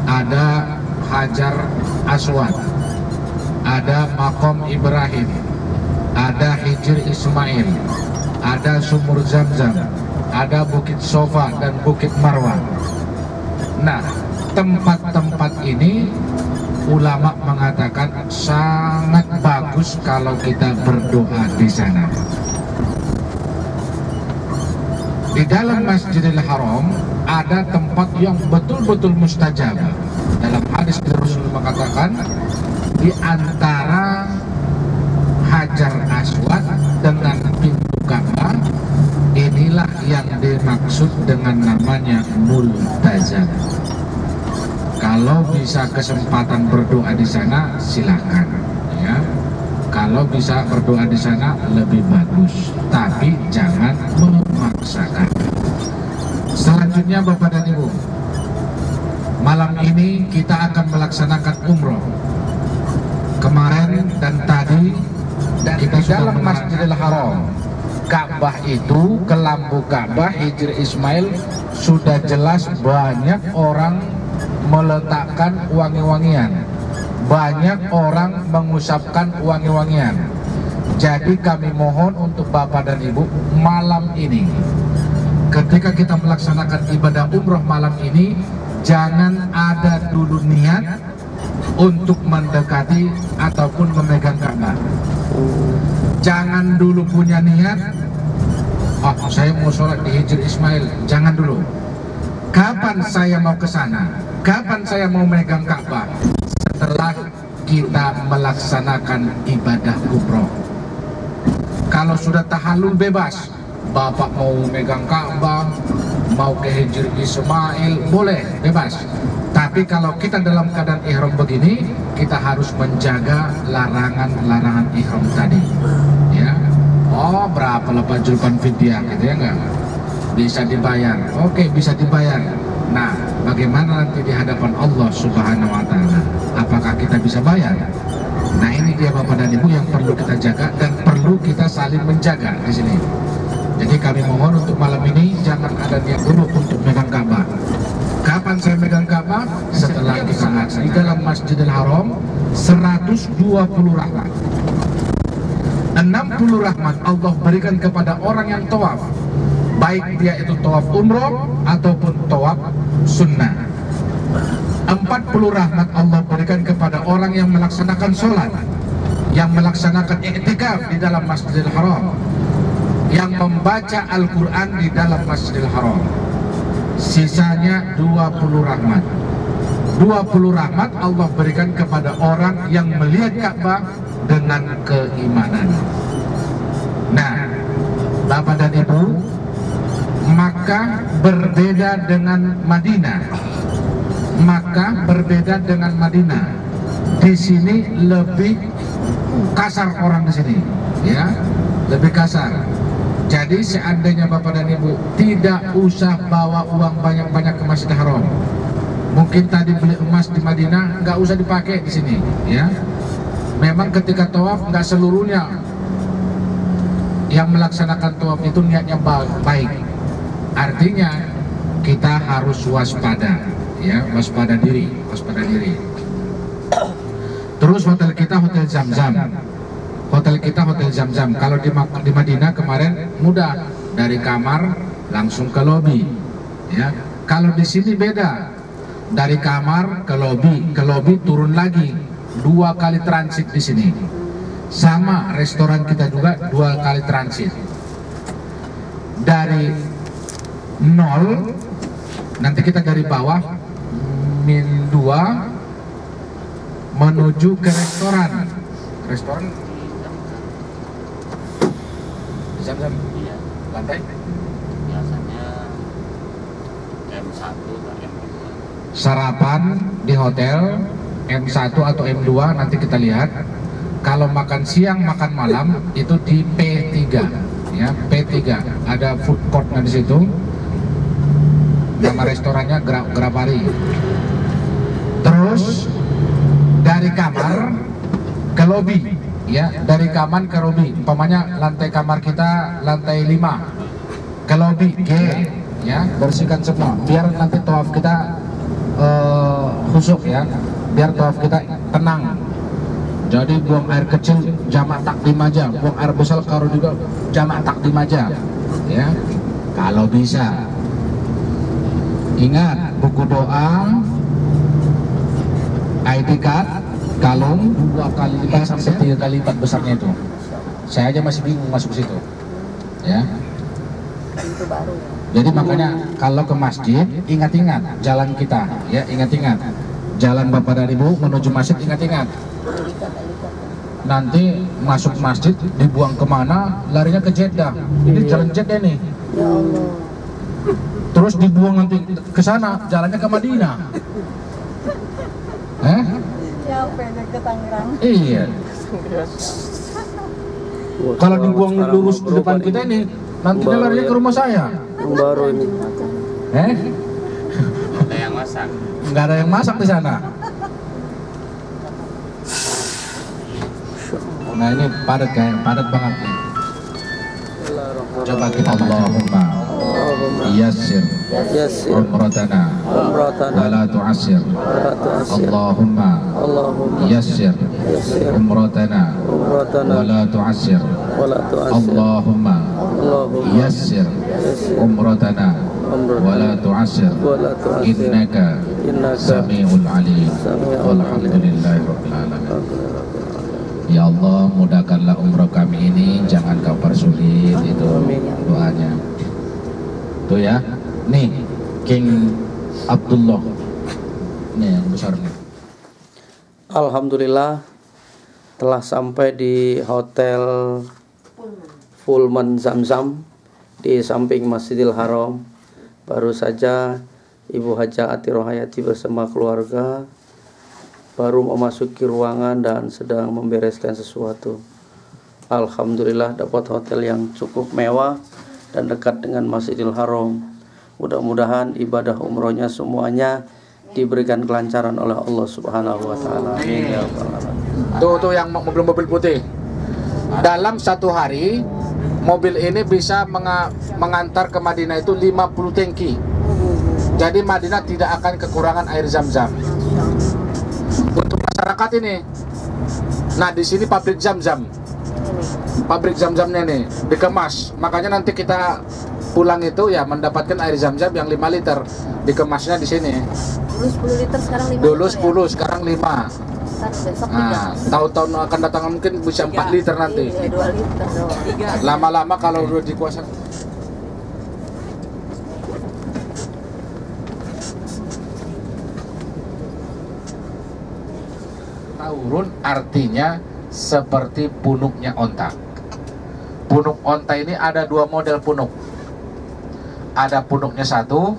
Ada Hajar Aswad, ada Maqam Ibrahim, ada Hijr Ismail, ada Sumur Zamzam, ada Bukit Sofa dan Bukit Marwah. Nah, tempat-tempat ini ulama mengatakan sangat bagus kalau kita berdoa di sana. Di dalam Masjidil Haram ada tempat yang betul-betul mustajab. Dalam hadis Rasul mengatakan di antara Hajar Aswad dengan pintu Ka'bah inilah yang dimaksud dengan namanya multazam. Kalau bisa kesempatan berdoa di sana silakan, ya. Kalau bisa berdoa di sana lebih bagus, tapi jangan memaksakan. Selanjutnya Bapak dan Ibu, malam ini kita akan melaksanakan umroh. Kemarin dan tadi kita dalam Masjidil Haram, Ka'bah itu, ke lampu Ka'bah Hijr Ismail sudah jelas banyak orang meletakkan wangi-wangian, banyak orang mengusapkan wangi-wangian. Jadi kami mohon untuk Bapak dan Ibu, malam ini ketika kita melaksanakan ibadah umroh malam ini, jangan ada dulu niat untuk mendekati ataupun memegang Ka'bah. Jangan dulu punya niat, oh saya mau sholat di Hijr Ismail, jangan dulu. Kapan saya mau ke sana? Kapan saya mau megang Ka'bah? Setelah kita melaksanakan ibadah umroh. Kalau sudah tahallul bebas, Bapak mau megang Ka'bah, mau ke Hijr Ismail, boleh, bebas. Tapi kalau kita dalam keadaan ihram begini, kita harus menjaga larangan-larangan ihram tadi, ya. Oh, berapa lepas julpan fidyah gitu ya, enggak? Bisa dibayar. Oke, bisa dibayar. Nah, bagaimana nanti di hadapan Allah Subhanahu wa Ta'ala? Apakah kita bisa bayar? Nah, ini dia Bapak dan Ibu yang perlu kita jaga dan perlu kita saling menjaga di sini. Jadi kami mohon untuk malam ini jangan ada niat dulu untuk megang Ka'bah. Kapan saya megang Ka'bah? Setelah kita laksanakan di dalam Masjidil Haram 120 rahmat. 60 rahmat Allah berikan kepada orang yang tawaf, baik dia itu tawaf umroh ataupun tawaf sunnah. 40 rahmat Allah berikan kepada orang yang melaksanakan sholat, yang melaksanakan i'tikaf di dalam Masjidil Haram, yang membaca Al-Quran di dalam Masjidil Haram. Sisanya 20 rahmat. 20 rahmat Allah berikan kepada orang yang melihat Ka'bah dengan keimanan. Nah, Bapak dan Ibu, Makkah berbeda dengan Madinah. Makkah berbeda dengan Madinah. Di sini lebih kasar orang di sini, ya, lebih kasar. Jadi seandainya Bapak dan Ibu tidak usah bawa uang banyak-banyak ke Masjidil Haram. Mungkin tadi beli emas di Madinah nggak usah dipakai di sini, ya. Memang ketika tawaf nggak seluruhnya yang melaksanakan tawaf itu niatnya baik. Artinya kita harus waspada, ya, waspada diri. Terus hotel kita Hotel Zamzam. Hotel kita Hotel Zamzam. Kalau di Madinah kemarin mudah, dari kamar langsung ke lobi, ya. Kalau di sini beda, dari kamar ke lobi turun lagi, 2 kali transit di sini. Sama restoran kita juga 2 kali transit. Dari 0 nanti kita dari bawah min 2 menuju ke restoran. Restoran Zam-Zam lantai Biasanya M1 atau M2. sarapan di hotel M1 atau M2, nanti kita lihat. Kalau makan siang makan malam itu di P3 ya, P3 ada food courtnya di situ. Nama restorannya Grapari. Terus dari kamar ke lobi ya, dari kamar ke lobi. Umpamanya lantai kamar kita lantai 5, ke lobi G ya, bersihkan semua biar nanti tawaf kita khusyuk ya, biar tawaf kita tenang. Jadi buang air kecil jamak takdim aja, buang air besar karo juga jamak takdim aja ya, kalau bisa. Ingat buku doa, ID card, kalung 2 kali lipat sampai 3 kali lipat besarnya itu. Saya aja masih bingung masuk situ ya. Itu baru. Jadi makanya kalau ke masjid ingat-ingat jalan kita ya, ingat-ingat jalan Bapak dan Ibu menuju masjid, ingat-ingat. Nanti masuk masjid dibuang kemana, larinya ke Jeddah. Ini jalan Jeddah nih. Ya Allah. Terus dibuang nanti ke sana, jalannya ke Madinah. Ya pendek ke Tangerang. Iya. Kalau dibuang lurus di depan kita ini, nantinya larinya ke rumah saya. Yang baru ini. Ada yang masak. Nggak ada yang masak di sana. Nah ini padat padat banget nih. Coba kita Allahumma yassir Yassir umratana umratana wala tu'assir. wala tu'assir. Allahumma Allahumma yassir yassir umratana umratana wala tu'assir. wala tu'assir. Allahumma Allahumma yassir umratana wala tu'assir. wala tu'assir. Innaka Innaka sami'ul alim. Sami'ul Walhamdulillahi rabbil alamin. Ya Allah, mudahkanlah umroh kami ini, jangan kau persulit, itu doanya. Tuh ya, nih King Abdullah, nih yang besar nih. Alhamdulillah telah sampai di Hotel Pullman Zam-Zam di samping Masjidil Haram. Baru saja Ibu Hajah Ati Rohayati bersama keluarga baru memasuki ruangan dan sedang membereskan sesuatu. Alhamdulillah dapat hotel yang cukup mewah dan dekat dengan Masjidil Haram. Mudah-mudahan ibadah umrohnya semuanya diberikan kelancaran oleh Allah Subhanahu wa taala. Amin ya rabbal alamin. Tuh yang mobil-mobil putih. Dalam satu hari mobil ini bisa mengantar ke Madinah itu 50 tangki. Jadi Madinah tidak akan kekurangan air Zam-Zam. Untuk masyarakat ini. Nah, di sini pabrik Zam-Zam. Pabrik Zam-Zamnya nih dikemas. Makanya nanti kita pulang itu ya mendapatkan air Zam-Zam yang 5 liter. Dikemasnya di sini. Dulu 10 liter, sekarang 5 Dulu liter 10, ya? sekarang 5. Besok Nah, tahun-tahun akan datang mungkin bisa 4 liter nanti. Iya, 2 liter doang. Lama-lama kalau udah dikuasai. Taurun artinya seperti punuknya onta. Punuk onta ini ada 2 model punuk. Ada punuknya 1,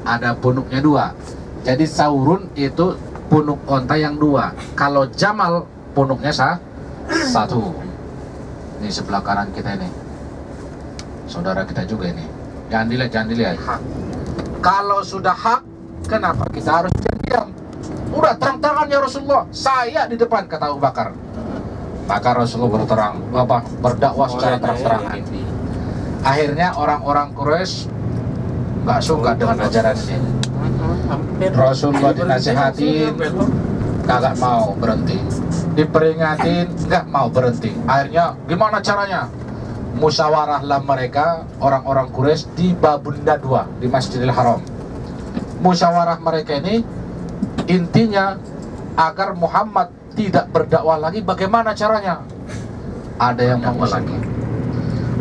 ada punuknya 2. Jadi saurun itu punuk onta yang 2. Kalau jamal punuknya 1. Ini sebelah kanan kita ini. Saudara kita juga ini. Jangan dilihat. Kalau sudah hak, kenapa kita harus diam? Udah terang-terangan ya Rasulullah, saya di depan, kata Abu Bakar. Maka Rasulullah berdakwah secara terang-terangan. Akhirnya orang-orang Quraisy nggak suka dengan ajaran ini. Rasulullah dinasihatin, kagak mau berhenti. Diperingatin, nggak mau berhenti. Akhirnya gimana caranya? Musyawarahlah mereka, orang-orang Quraisy di Babunda 2 di Masjidil Haram. Musyawarah mereka ini intinya agar Muhammad tidak berdakwah lagi. Bagaimana caranya? Ada yang mau lagi.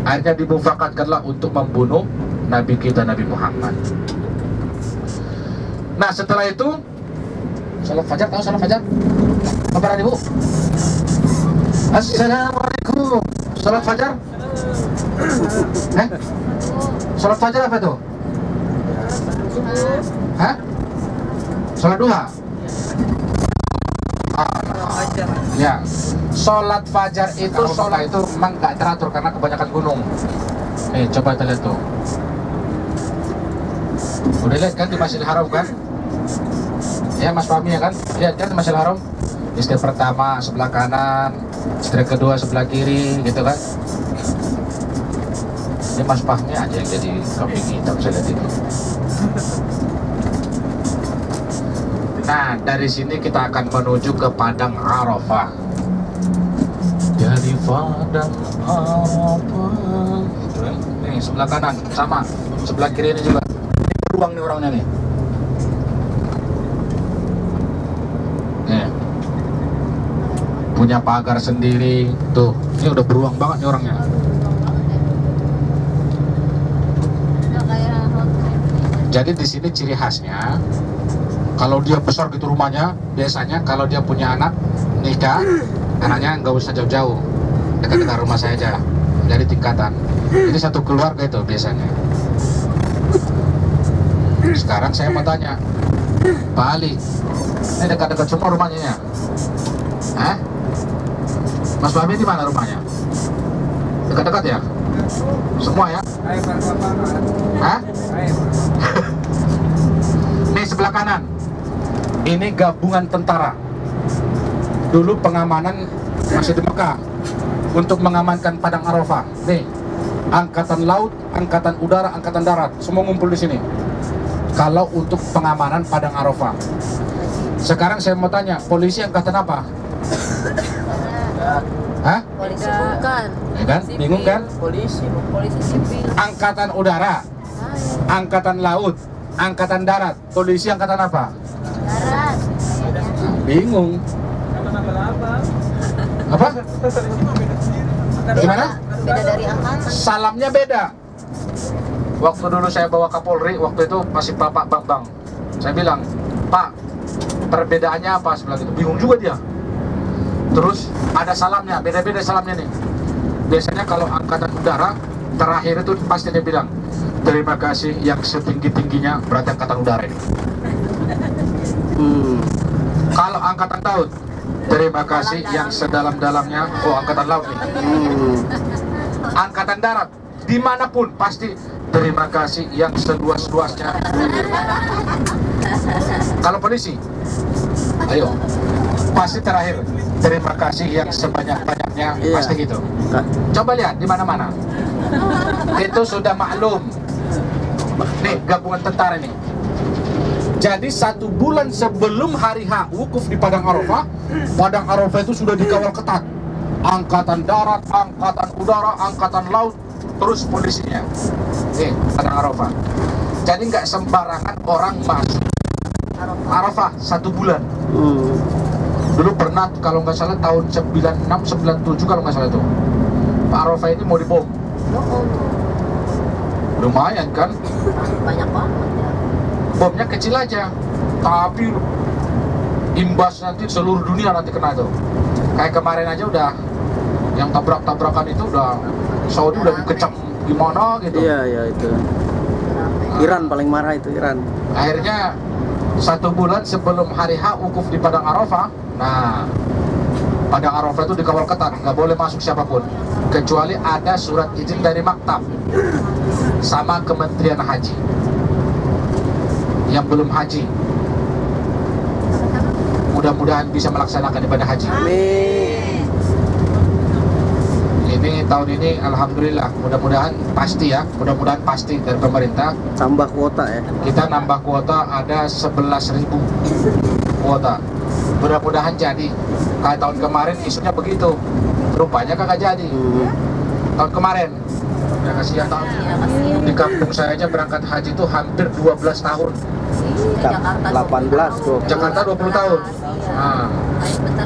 Akhirnya dimufakatkanlah untuk membunuh Nabi kita, Nabi Muhammad. Nah setelah itu salat fajar, tahu salat fajar? Kabaran ibu? Assalamualaikum. Salat fajar? Salat fajar apa itu? Hah? Salat duha? Ya, sholat fajar itu sholat itu memang nggak teratur karena kebanyakan gunung. Nih, coba kita lihat tuh. Udah lihat kan di Masjidil Haram kan? Ya Mas Fahmi ya kan? Lihat kan di Masjidil Haram? Istri pertama sebelah kanan, istri kedua sebelah kiri, gitu kan? Ini Mas Fahmi aja yang jadi kambing hitam, saya lihat itu. Nah, dari sini kita akan menuju ke Padang Arafah. Dari Padang Arafah. Nih, sebelah kanan sama, sebelah kiri ini juga. Ini beruang nih orangnya nih. Nih. Punya pagar sendiri. Tuh, ini udah beruang banget nih orangnya. Jadi di sini ciri khasnya, kalau dia besar gitu rumahnya, biasanya kalau dia punya anak nikah, anaknya nggak usah jauh-jauh, dekat-dekat rumah saya aja, dari tingkatan. Jadi satu keluarga itu biasanya. Sekarang saya mau tanya, Pak Ali, ini dekat-dekat semua rumahnya ya? Hah? Mas Babi di mana rumahnya? Dekat-dekat ya? Semua ya? Hah? Nih sebelah kanan. Ini gabungan tentara. Dulu pengamanan masih di Mekah untuk mengamankan Padang Arafah. Nih, angkatan laut, angkatan udara, angkatan darat, semua ngumpul di sini. Kalau untuk pengamanan Padang Arafah. Sekarang saya mau tanya, polisi angkatan apa? Hah? Polisi bukan. Ya kan? Bingung kan? Polisi sipil. Angkatan udara, angkatan laut, angkatan darat, polisi angkatan apa? Darat. Bingung. Apa? Gimana? Beda dari angkatan. Salamnya beda. Waktu dulu saya bawa Kapolri, waktu itu masih Bapak Bambang. Saya bilang, Pak, perbedaannya apa? Sebelah itu. Bingung juga dia. Terus ada salamnya, beda-beda salamnya nih. Biasanya kalau angkatan udara, terakhir itu pasti dia bilang, terima kasih yang setinggi-tingginya, berarti angkatan udara ini. Kalau angkatan laut, terima kasih yang sedalam-dalamnya, oh angkatan laut nih. Angkatan darat, dimanapun pasti terima kasih yang seluas-luasnya. Kalau polisi, ayo, pasti terakhir, terima kasih yang sebanyak-banyaknya, pasti gitu. Coba lihat di mana-mana. Itu sudah maklum. Nih gabungan tentara nih. Jadi 1 bulan sebelum hari H wukuf di Padang Arafah, Padang Arafah itu sudah dikawal ketat. Angkatan darat, angkatan udara, angkatan laut, terus polisinya. Nih Padang Arafah. Jadi nggak sembarangan orang masuk Arafah 1 bulan. Dulu pernah kalau nggak salah tahun 96, 97 kalau nggak salah itu, Pak Arafah ini mau dibom. Lumayan kan? Banyak banget ya. Bomnya kecil aja, tapi imbas nanti seluruh dunia nanti kena tuh. Kayak kemarin aja udah yang tabrak-tabrakan itu udah Saudi udah dikecam gimana gitu. Iya itu. Iran paling marah itu, Iran. Akhirnya 1 bulan sebelum hari H wukuf di Padang Arafah. Nah, Padang Arafah itu dikawal ketat, nggak boleh masuk siapapun kecuali ada surat izin dari maktab sama Kementerian Haji. Yang belum haji, mudah-mudahan bisa melaksanakan ibadah haji. Amin. Ini tahun ini alhamdulillah, mudah-mudahan pasti ya, mudah-mudahan pasti dari pemerintah. Tambah kuota ya. Kita nambah kuota ada 11.000 kuota. Mudah-mudahan jadi. Kayak tahun kemarin isunya begitu, rupanya kagak jadi. Tahun kemarin, ya kasihan tahun. Di kampung saya aja berangkat haji itu hampir 12 tahun. Jakarta 18 tuh. Jakarta 20 tahun. Nah,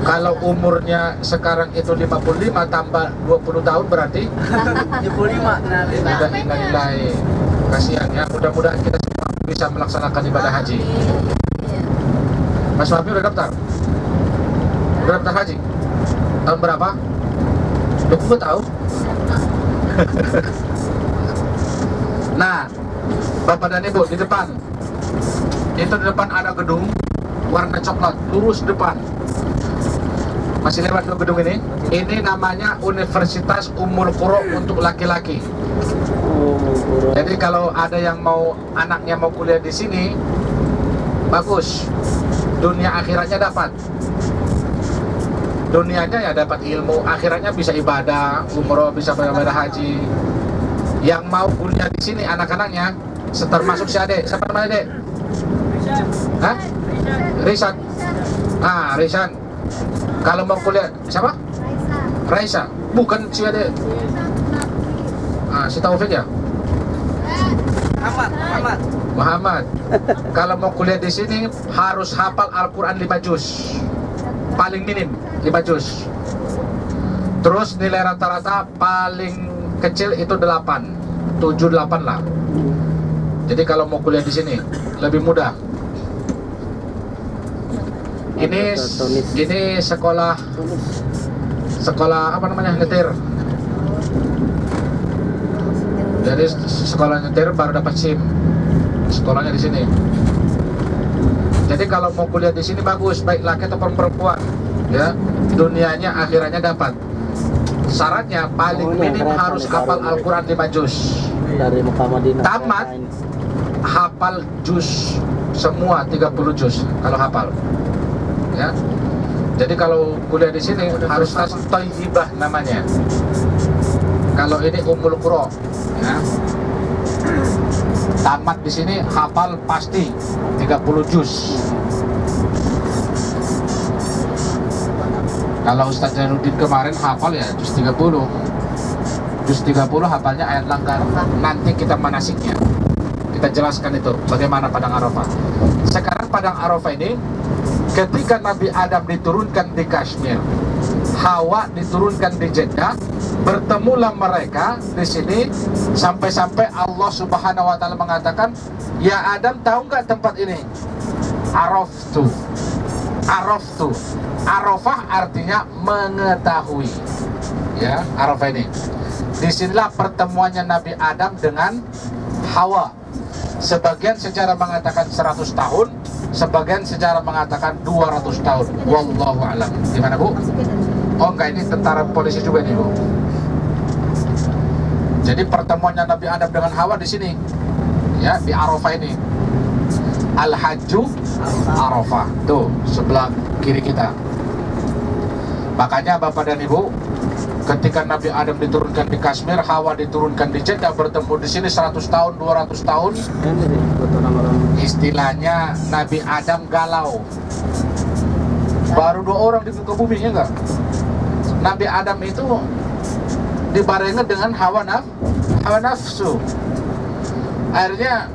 kalau umurnya sekarang itu 55 tambah 20 tahun berarti 75. nilai kasihan ya. Mudah-mudahan kita semua bisa melaksanakan ibadah haji. Mas Wabi udah daftar? Udah daftar haji? Tahun berapa? Loh, gue tahu. Nah, Bapak dan Ibu, di depan itu di depan ada gedung warna coklat, lurus depan. Masih lewat ke gedung ini. Ini namanya Universitas Ummul Qura untuk laki-laki. Jadi kalau ada yang mau anaknya mau kuliah di sini, bagus. Dunia akhiratnya dapat. Dunianya ya dapat ilmu, akhiratnya bisa ibadah, umroh, bisa beribadah haji. Yang mau kuliah di sini anak-anaknya, termasuk si Ade. Siapa namanya Ade? Hah? Risan. Ah, Risan. Kalau mau kuliah, siapa? Raisa. Bukan si Ade. Ah, si Taufik ya? Muhammad. Kalau mau kuliah di sini harus hafal Al-Quran 5 juz. Paling minim 5 juz. Terus nilai rata-rata paling kecil itu 8, 7-8 lah. Jadi kalau mau kuliah di sini lebih mudah. Ini sekolah apa namanya, nyetir. Jadi sekolah nyetir baru dapat SIM. Sekolahnya di sini. Jadi kalau mau kuliah di sini bagus, baik laki ataupun perempuan, ya. Dunianya akhirannya dapat. Syaratnya paling minim harus hafal Al-Quran 5 juz. Dari Mekah Madinah. Tamat hafal juz semua 30 juz kalau hafal. Ya. Jadi kalau kuliah di sini harus tas Thayyibah namanya. Kalau ini Ummul Qura, ya. Tamat di sini hafal pasti 30 juz. Kalau Ustaz Jainuddin kemarin hafal ya juz 30. Juz 30 hafalnya ayat langgar. Nanti kita manasiknya. Kita jelaskan itu bagaimana Padang Arafah. Sekarang Padang Arafah ini ketika Nabi Adam diturunkan di Kashmir, Hawa diturunkan di Jeddah, bertemulah mereka di sini sampai-sampai Allah Subhanahu wa taala mengatakan, "Ya Adam, tahu nggak tempat ini?" Araftu. Araftu. Arafah artinya mengetahui. Ya, Arafah ini. Disinilah pertemuannya Nabi Adam dengan Hawa. Sebagian sejarah mengatakan 100 tahun, sebagian sejarah mengatakan 200 tahun. Wallahu a'lam. Gimana, Bu? Oh enggak, ini tentara polisi juga nih, Bu. Jadi pertemuannya Nabi Adam dengan Hawa di sini. Ya, di Arafah ini. Al-Hajju Arafah. Tuh, sebelah kiri kita. Makanya Bapak dan Ibu, ketika Nabi Adam diturunkan di Kashmir, Hawa diturunkan di Jeddah, bertemu di sini 100 tahun, 200 tahun. Istilahnya Nabi Adam galau. Baru 2 orang di muka bumi, ya enggak? Nabi Adam itu dibarengi dengan hawa nafsu. Akhirnya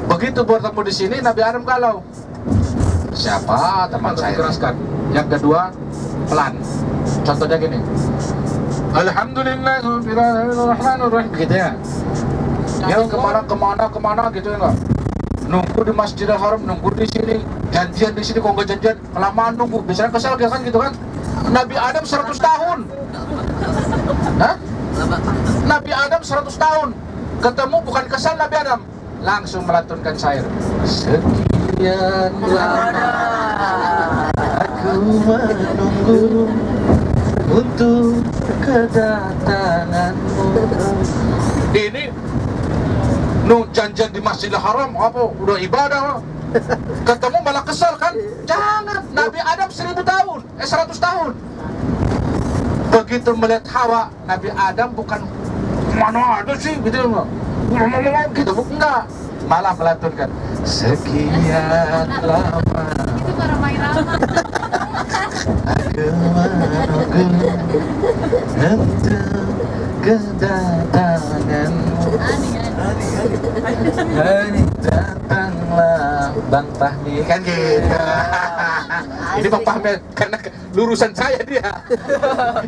begitu bertemu di sini, Nabi Adam galau. Siapa teman saya? Keraskan. Yang kedua pelan. Contohnya gini. Alhamdulillahirrahmanirrahim, gitu ya. Yang kemana gitu ya enggak? Nunggu di Masjidil Haram, nunggu di sini, janjian di sini, kok nggak janjian, kelamaan nunggu, biasanya kesel kan gitu kan? Nabi Adam 100 tahun. Hah? Nabi Adam 100 tahun. Ketemu bukan kesal Nabi Adam, langsung melantunkan syair. Sekian lama aku menunggu untuk kedatanganmu. Ini janjian di Masjidil Haram, apa udah ibadah, ketemu malah kesal kan? Jangan. Nabi Adam 1000 tahun, 100 tahun. Begitu melihat Hawa, Nabi Adam bukan mana ada sih gitu enggak, gitu enggak, malah melantunkan sekian lama Itu para Mairama. aku menunggu untuk kedatanganmu. Hari datanglah Bang Fahmi, kan gitu. Ini Bang Fahmi karena lurusan saya dia.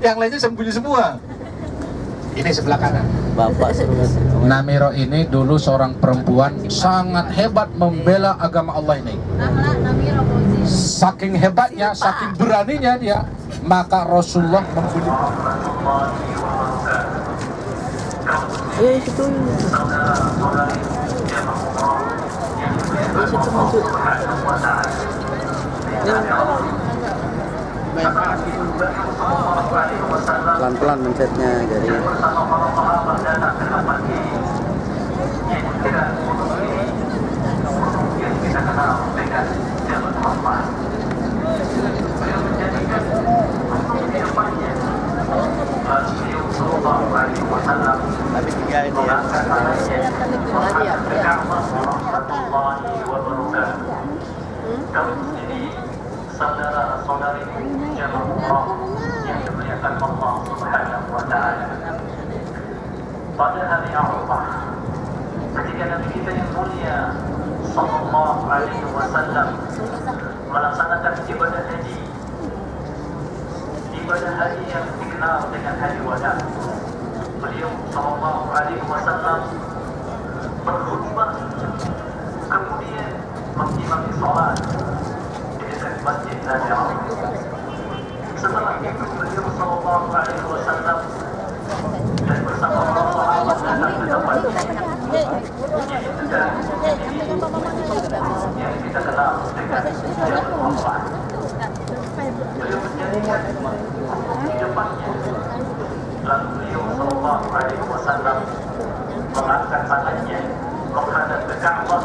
Yang lainnya sembunyi semua. Ini sebelah kanan. Bapak seru. Namiro ini dulu seorang perempuan sangat hebat membela agama Allah ini. Saking hebatnya, saking beraninya dia, maka Rasulullah membeli. Situ masuk. Pelan-pelan mencetnya, jadi Tapi tiga ini ya. Saudara-saudari yang Allah yang dimuliakan Allah Subhanahu wa taala. Pada hari Arafah, ketika Nabi kita yang mulia sallallahu alaihi wasallam melaksanakan ibadah haji, ibadah haji yang dikenal dengan haji wada. Beliau sallallahu alaihi wasallam berkhutbah, kemudian mengimami salat di dekat Masjid Nabawi. Setelah itu beliau sallallahu alaihi wasallam dan bersama para sahabat datang ke tempat yang kita kenal dengan Jalan Allah. Beliau menjadikan di depannya. Lalu beliau sallallahu alaihi wasallam mengangkat tangannya menghadap ke Ka'bah,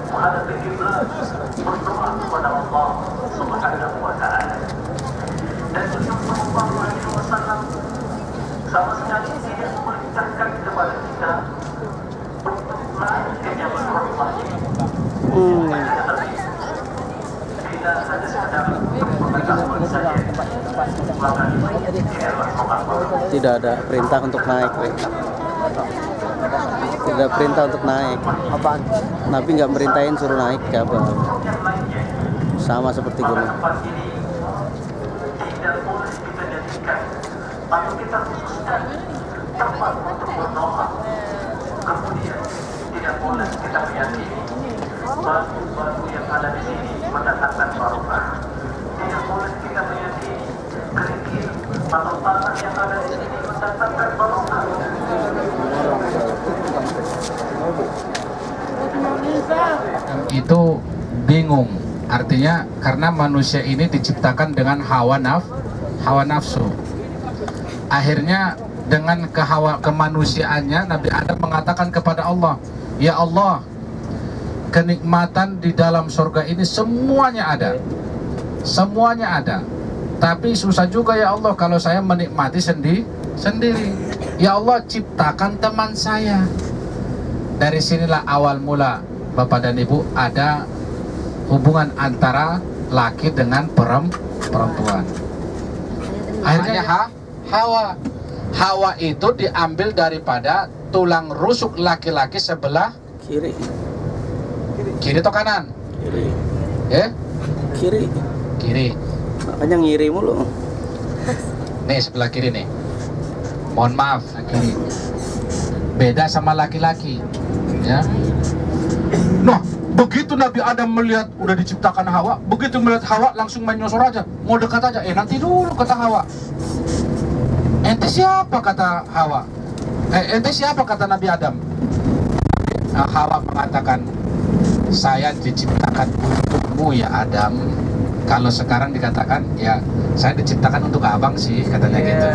menghadap ke kiblat, berdoa kepada Allah Subhanahu wa taala. Dan beliau sallallahu alaihi wasallam sama sekali tidak memerintahkan kepada kita untuk naik ke Jabal Rahmah. Kita hanya sekadar pengetahuan saja, maka tidaklah mengapa. tidak ada perintah untuk naik. Tidak ada perintah untuk naik. Apaan? Nabi nggak merintahin suruh naik ke apa. Sama seperti gunung. Tempat ini tidak boleh kita jadikan atau kita khususkan tempat untuk berdoa. Kemudian tidak boleh kita meyakini batu-batu yang ada di sini mendatangkan barokah. Tidak boleh kita meyakini kerikil atau tanah yang ada di sini mendatangkan barokah. Itu bingung, artinya karena manusia ini diciptakan dengan hawa nafsu. Akhirnya dengan kemanusiaannya Nabi Adam mengatakan kepada Allah, ya Allah, kenikmatan di dalam surga ini semuanya ada, tapi susah juga ya Allah kalau saya menikmati sendiri. Ya Allah, ciptakan teman saya. Dari sinilah awal mula Bapak dan Ibu ada hubungan antara laki dengan perempuan. Akhirnya Hawa itu diambil daripada tulang rusuk laki-laki sebelah Kiri. kiri atau kanan? Kiri. Makanya ngiri mulu. Nih sebelah kiri nih. Mohon maaf, kiri. Beda sama laki-laki, ya. Nah, begitu Nabi Adam melihat udah diciptakan Hawa, begitu melihat Hawa langsung menyosor aja, mau dekat aja. Nanti dulu, kata Hawa. Ente siapa, kata Hawa. Ente siapa, kata Nabi Adam. Hawa mengatakan, saya diciptakan untukmu ya Adam. Kalau sekarang dikatakan, ya saya diciptakan untuk abang sih, katanya gitu.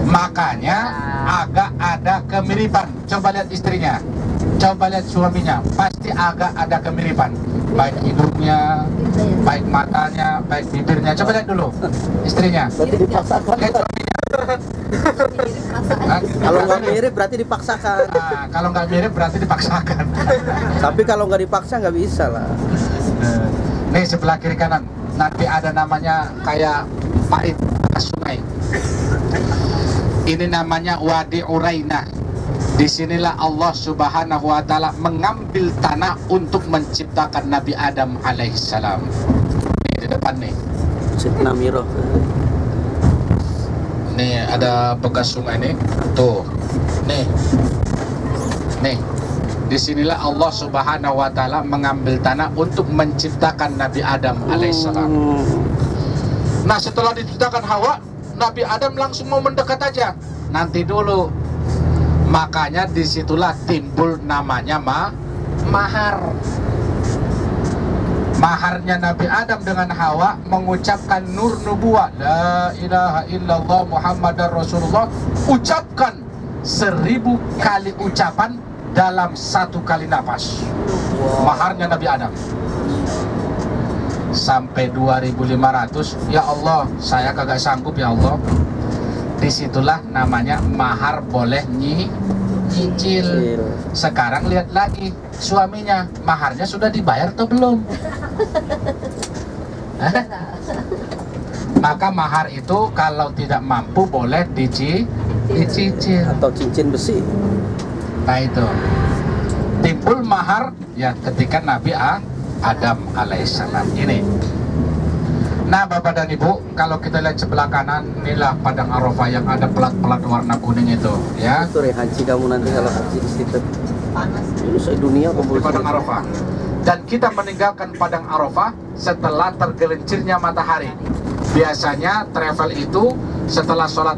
Makanya agak ada kemiripan. Coba lihat istrinya, coba lihat suaminya, pasti agak ada kemiripan. Baik hidungnya, baik matanya, baik bibirnya. Coba lihat dulu istrinya. Berarti dipaksakan. Kayak suaminya. Kalau nggak mirip berarti dipaksakan. Nah, kalau nggak mirip berarti dipaksakan. Tapi kalau nggak dipaksa nggak bisa lah. Nih sebelah kiri kanan, nanti ada namanya kayak parit sungai. Ini namanya Wadi Urainah. Disinilah Allah Subhanahu wa Ta'ala mengambil tanah untuk menciptakan Nabi Adam alaihissalam. Ini di depan nih. Namiro. Nih ada bekas sungai nih. Tuh. Nih. Disinilah Allah Subhanahu wa Ta'ala mengambil tanah untuk menciptakan Nabi Adam alaihissalam. Nah, setelah diciptakan Hawa, Nabi Adam langsung mau mendekat aja. Nanti dulu. Makanya disitulah timbul namanya mahar. Maharnya Nabi Adam dengan Hawa mengucapkan nur nubuwah, la ilaha illallah Muhammadar Rasulullah, ucapkan 1000 kali ucapan dalam 1 kali nafas. Maharnya Nabi Adam sampai 2500. Ya Allah, saya kagak sanggup ya Allah. Disitulah namanya mahar boleh nyicil. Sekarang lihat lagi suaminya, maharnya sudah dibayar atau belum? Maka mahar itu kalau tidak mampu boleh dicicil Atau cincin besi. Nah itu timbul mahar ya ketika Nabi Adam alaihissalam ini. Nah Bapak dan Ibu, kalau kita lihat sebelah kanan, inilah padang Arafah yang ada pelat-pelat warna kuning itu ya. Sore haji kamu nanti kalau haji di situ. Panas. Ini sedunia kumpul Di padang Arafah. Dan kita meninggalkan padang Arafah setelah tergelincirnya matahari. Biasanya travel itu setelah sholat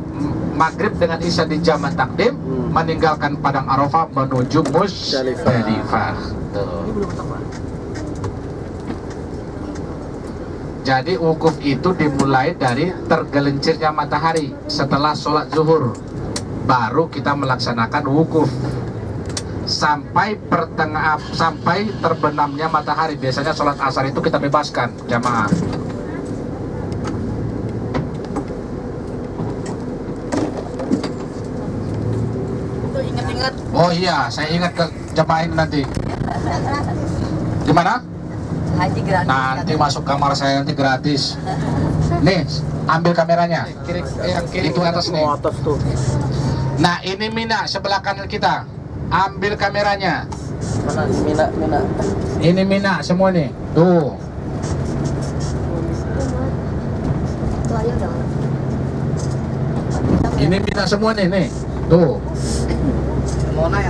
maghrib dengan isya di jamak takdim, meninggalkan padang Arafah menuju Musdalifah. Jadi wukuf itu dimulai dari tergelincirnya matahari setelah sholat zuhur, baru kita melaksanakan wukuf sampai sampai terbenamnya matahari. Biasanya sholat asar itu kita bebaskan jamaah. Itu ingat-ingat. Oh iya, saya ingat ke jamaah ini nanti. Gimana? Haji gratis. Nanti masuk kamar saya nanti gratis. Nih, ambil kameranya. Yang kiri itu atas nih. atas tuh. Nah, ini Mina sebelah kanan kita. Ambil kameranya. Mana Mina. Ini Mina semua nih. Tuh. Itu aja udah. Ini Mina semua nih. Tuh.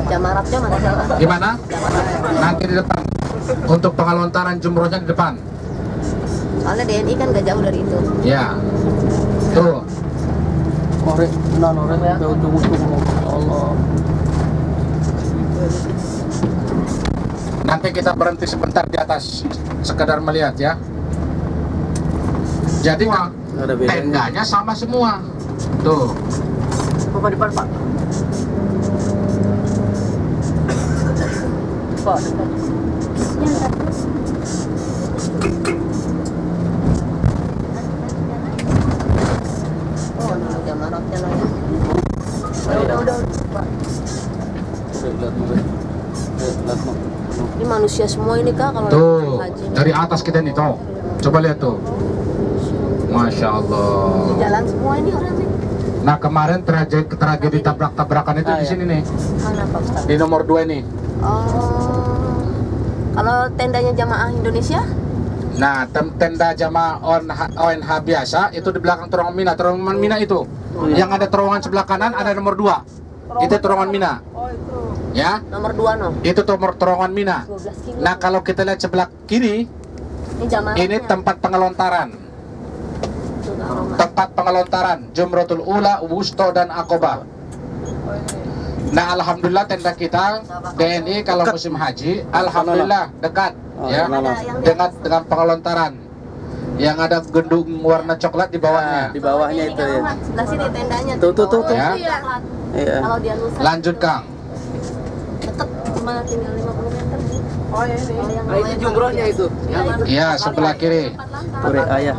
Jamaratnya mana jamarat? Gimana? Nanti di depan. Untuk pengelontaran jumrohnya di depan. Soalnya DNI kan gak jauh dari itu. Ya. Tuh. Korek, norek ya. Ujung-ujung Allah. Nanti kita berhenti sebentar di atas, sekedar melihat ya. Jadi kan Ada bedanya. tendanya sama semua. Tuh. Bapak depan, Pak. Pak, depan. Oh, ini jamaratnya lah ya. Udah. Pak. Lihat mau. Ini manusia semua ini Kak kalau Tuh. haji. Dari atas kita nih tuh. Coba lihat tuh. Masya Allah. Di jalan semua ini orang nih. Nah kemarin tragedi tabrak-tabrakan itu di sini nih. Mana Pak Ustaz? Di nomor 2 ini. Oh. Kalau tendanya jamaah Indonesia? Nah, tenda jamaah ONH biasa itu di belakang terowongan Mina. Terowongan Mina itu. Yang ada terowongan sebelah kanan ada nomor 2. Itu terowongan Mina. Oh, itu. Ya. Nomor 2 no. Itu terowongan Mina. 12 kilo. Nah, kalau kita lihat sebelah kiri, Ini jamaah. ini tempat pengelontaran. Tempat pengelontaran Jumratul Ula, Wusto dan Aqobah. Nah, alhamdulillah tenda kita DNI kalau musim haji, alhamdulillah dekat ya dengan pengelontaran yang ada gedung warna coklat di bawahnya. Di bawahnya itu ya. Sebelah sini tendanya. Tuh. Ya. Iya. Kalau dia lusa Lanjut Kang. deket cuma tinggal 50 meter. Oh, ya ini. Yang Itu jumrohnya itu. Iya, sebelah kiri. Tuh ayah,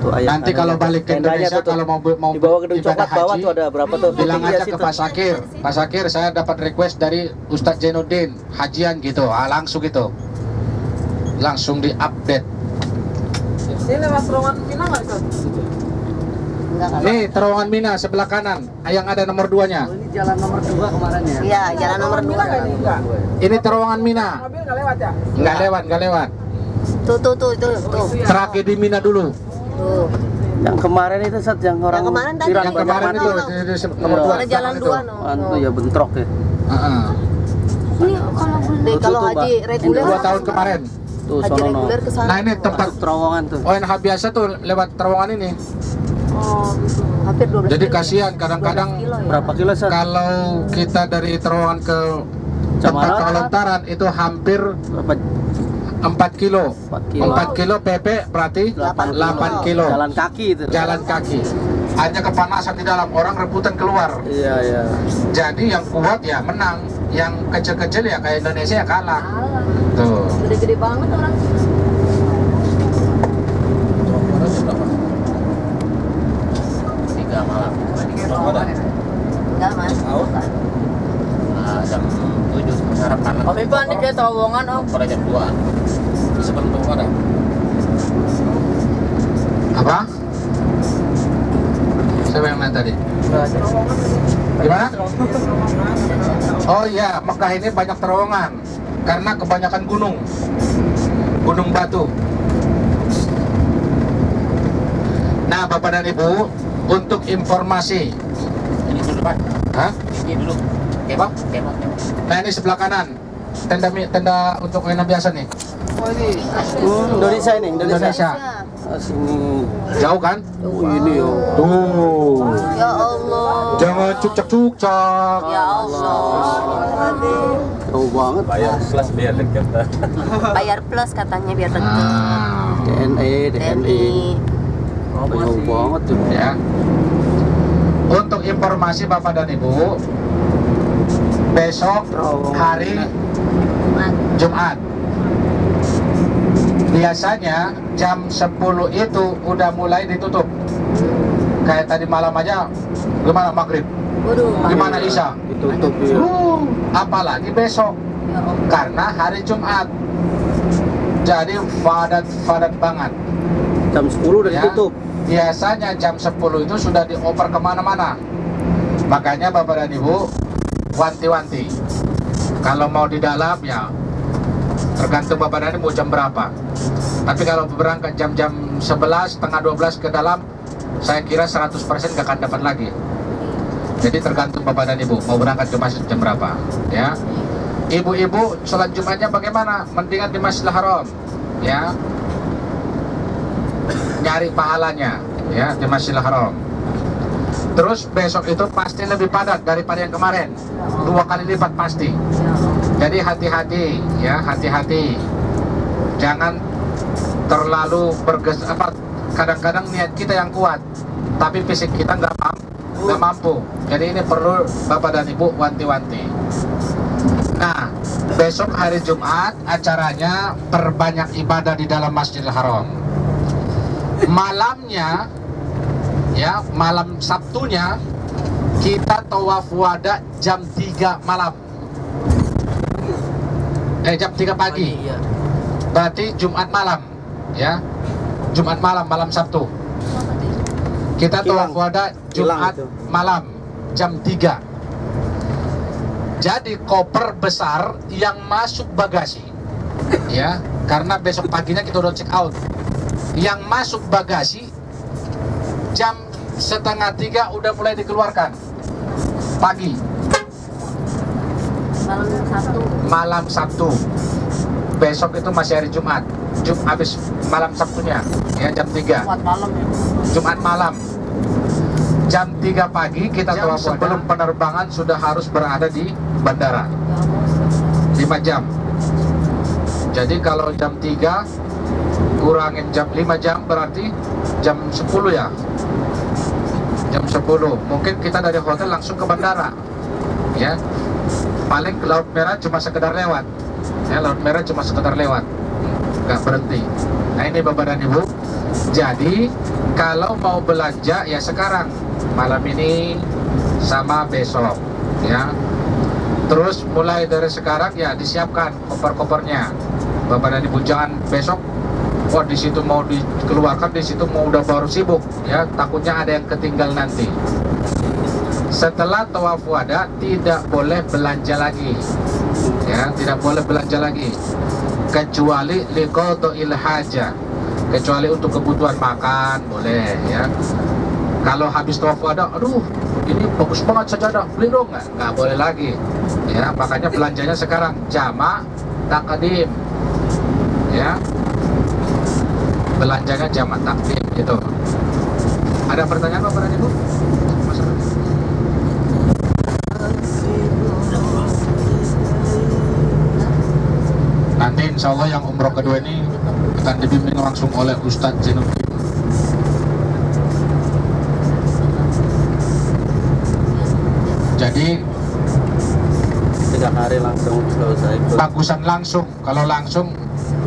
tuh ayah. Nanti kalau balik ke Tendanya Indonesia tuh, kalau mau di bawah gedung ibadah coklat bawah haji, tuh ada berapa tuh? bilang Tinggi aja situ. ke Pak Sakir. Pak Sakir, saya dapat request dari Ustadz Jainuddin hajian gitu. Langsung gitu. Langsung di-update. Ini lewat terowongan Mina nggak itu? enggak kan? Nih, terowongan Mina sebelah kanan yang ada nomor 2-nya. Ini jalan nomor 2 kemarin ya? Iya, jalan nomor 2. Mina nggak ini? Enggak. Ini terowongan Mina. Mobil nggak lewat ya? Nggak lewat. Tuh. Tragedi Mina dulu. Tuh. Yang kemarin itu Sat, yang orang Yang kemarin tadi. Yang kemarin itu nomor Iya. 2 Ada jalan 2 no. Antu ya bentrok ya. Ini kalau Tuh, kalau tuh, haji Mbak. reguler 2 tahun kemarin. Tuh haji sono no. reguler ke sana. Nah ini tempat Masuk terowongan tuh. ONH biasa tuh lewat terowongan ini. Oh, gitu. Hampir 12 Jadi kilo. kasihan kadang-kadang 12 kilo ya. Berapa kilo Sat? kalau kita dari terowongan ke tempat Camarat? pelontaran itu hampir Berapa? 4 kilo. 4 kilo. 4 kilo PP berarti 8 kilo. Jalan kaki itu. Jalan kaki. Hanya kepanasan di dalam, orang rebutan keluar. Iya, iya. Jadi yang kuat ya menang, yang kecil-kecil ya kayak Indonesia ya kalah. Alah. Tuh. Gede-gede banget orang. Enggak, Mas. Jam 7 sarapan. Om Ipan ini kayak terowongan Om. Pada jam 2. Bisa bentuk ada. Apa? Siapa yang main tadi? Gimana? Oh iya, Mekah ini banyak terowongan karena kebanyakan gunung, gunung batu. Nah, Bapak dan Ibu, untuk informasi, Ini dulu Pak. hah? Ini dulu. Kebab, kebab. Nah ini sebelah kanan, tenda untuk arena biasa nih. Indonesia ini, Indonesia. Ah, sini. Jauh kan? Oh, ini yo. Tuh. Ya Allah. Jangan cukcak-cukcak. Ya Allah. Jauh banget. Bayar kelas biar dekat. Bayar plus katanya biar dekat. Nah, DNE, DNI. Jauh banget tuh. ya. Untuk informasi Bapak dan Ibu, besok hari Jumat. Biasanya jam 10 itu udah mulai ditutup. Kayak tadi malam aja, gimana maghrib? Waduh. Gimana Isya? Ditutup ya. Apalagi besok, Ya Allah. karena hari Jumat. Jadi padat banget. Jam 10 udah Ya. ditutup. Biasanya jam 10 itu sudah dioper kemana-mana. Makanya Bapak dan Ibu, wanti-wanti. Kalau mau di dalam ya tergantung Bapak dan Ibu jam berapa. Tapi kalau berangkat jam-jam 11, setengah 12 ke dalam, saya kira 100% gak akan dapat lagi. Jadi tergantung Bapak dan Ibu mau berangkat ke masjid jam berapa, ya. Ibu-ibu sholat Jumatnya bagaimana? Mendingan di Masjidil Haram, ya. Nyari pahalanya, ya, di Masjidil Haram. Terus besok itu pasti lebih padat daripada yang kemarin, 2 kali lipat pasti. Jadi hati-hati, ya, hati-hati. Jangan terlalu kadang-kadang niat kita yang kuat, tapi fisik kita nggak mampu. Jadi ini perlu Bapak dan Ibu wanti-wanti. Nah, besok hari Jumat acaranya perbanyak ibadah di dalam Masjidil Haram. Malamnya, ya, malam Sabtunya kita tawaf wada jam 3 malam. Jam 3 pagi. Berarti Jumat malam, ya. Jumat malam, malam Sabtu. Kita tawaf wada Jumat malam jam 3. Jadi koper besar yang masuk bagasi, ya, karena besok paginya kita udah check out. Yang masuk bagasi jam 2:30 udah mulai dikeluarkan pagi. Malam Sabtu. Besok itu masih hari Jumat. Habis malam Sabtunya, ya, jam 3. Jumat malam. Jam 3 pagi kita tawaf sebelum penerbangan sudah harus berada di bandara. 5 jam. Jadi kalau jam 3 kurangin jam 5 jam berarti jam 10 ya. Jam 10. Mungkin kita dari hotel langsung ke bandara. Ya. Paling ke Laut Merah cuma sekedar lewat. Ya, Laut Merah cuma sekedar lewat. Nggak berhenti. Nah, ini Bapak dan Ibu. Jadi kalau mau belanja ya sekarang, malam ini sama besok, ya. Terus mulai dari sekarang ya disiapkan koper-kopernya. Bapak dan Ibu, jangan besok di situ mau dikeluarkan, di situ mau udah baru sibuk, ya. Takutnya ada yang ketinggal nanti. Setelah tawaf wada tidak boleh belanja lagi, ya, tidak boleh belanja lagi kecuali liqadha'il hajah, kecuali untuk kebutuhan makan boleh ya. Kalau habis tawaf wada, aduh ini bagus banget sajadah, beli dong, nggak boleh lagi ya. Makanya belanjanya sekarang jamak takdim ya, belanjanya jamak takdim gitu. Ada pertanyaan apa tadi Bu? Nanti insya Allah yang umroh kedua ini akan dibimbing langsung oleh Ustadz Zainuddin. Jadi 3 hari langsung selesai. bagusan langsung. Kalau langsung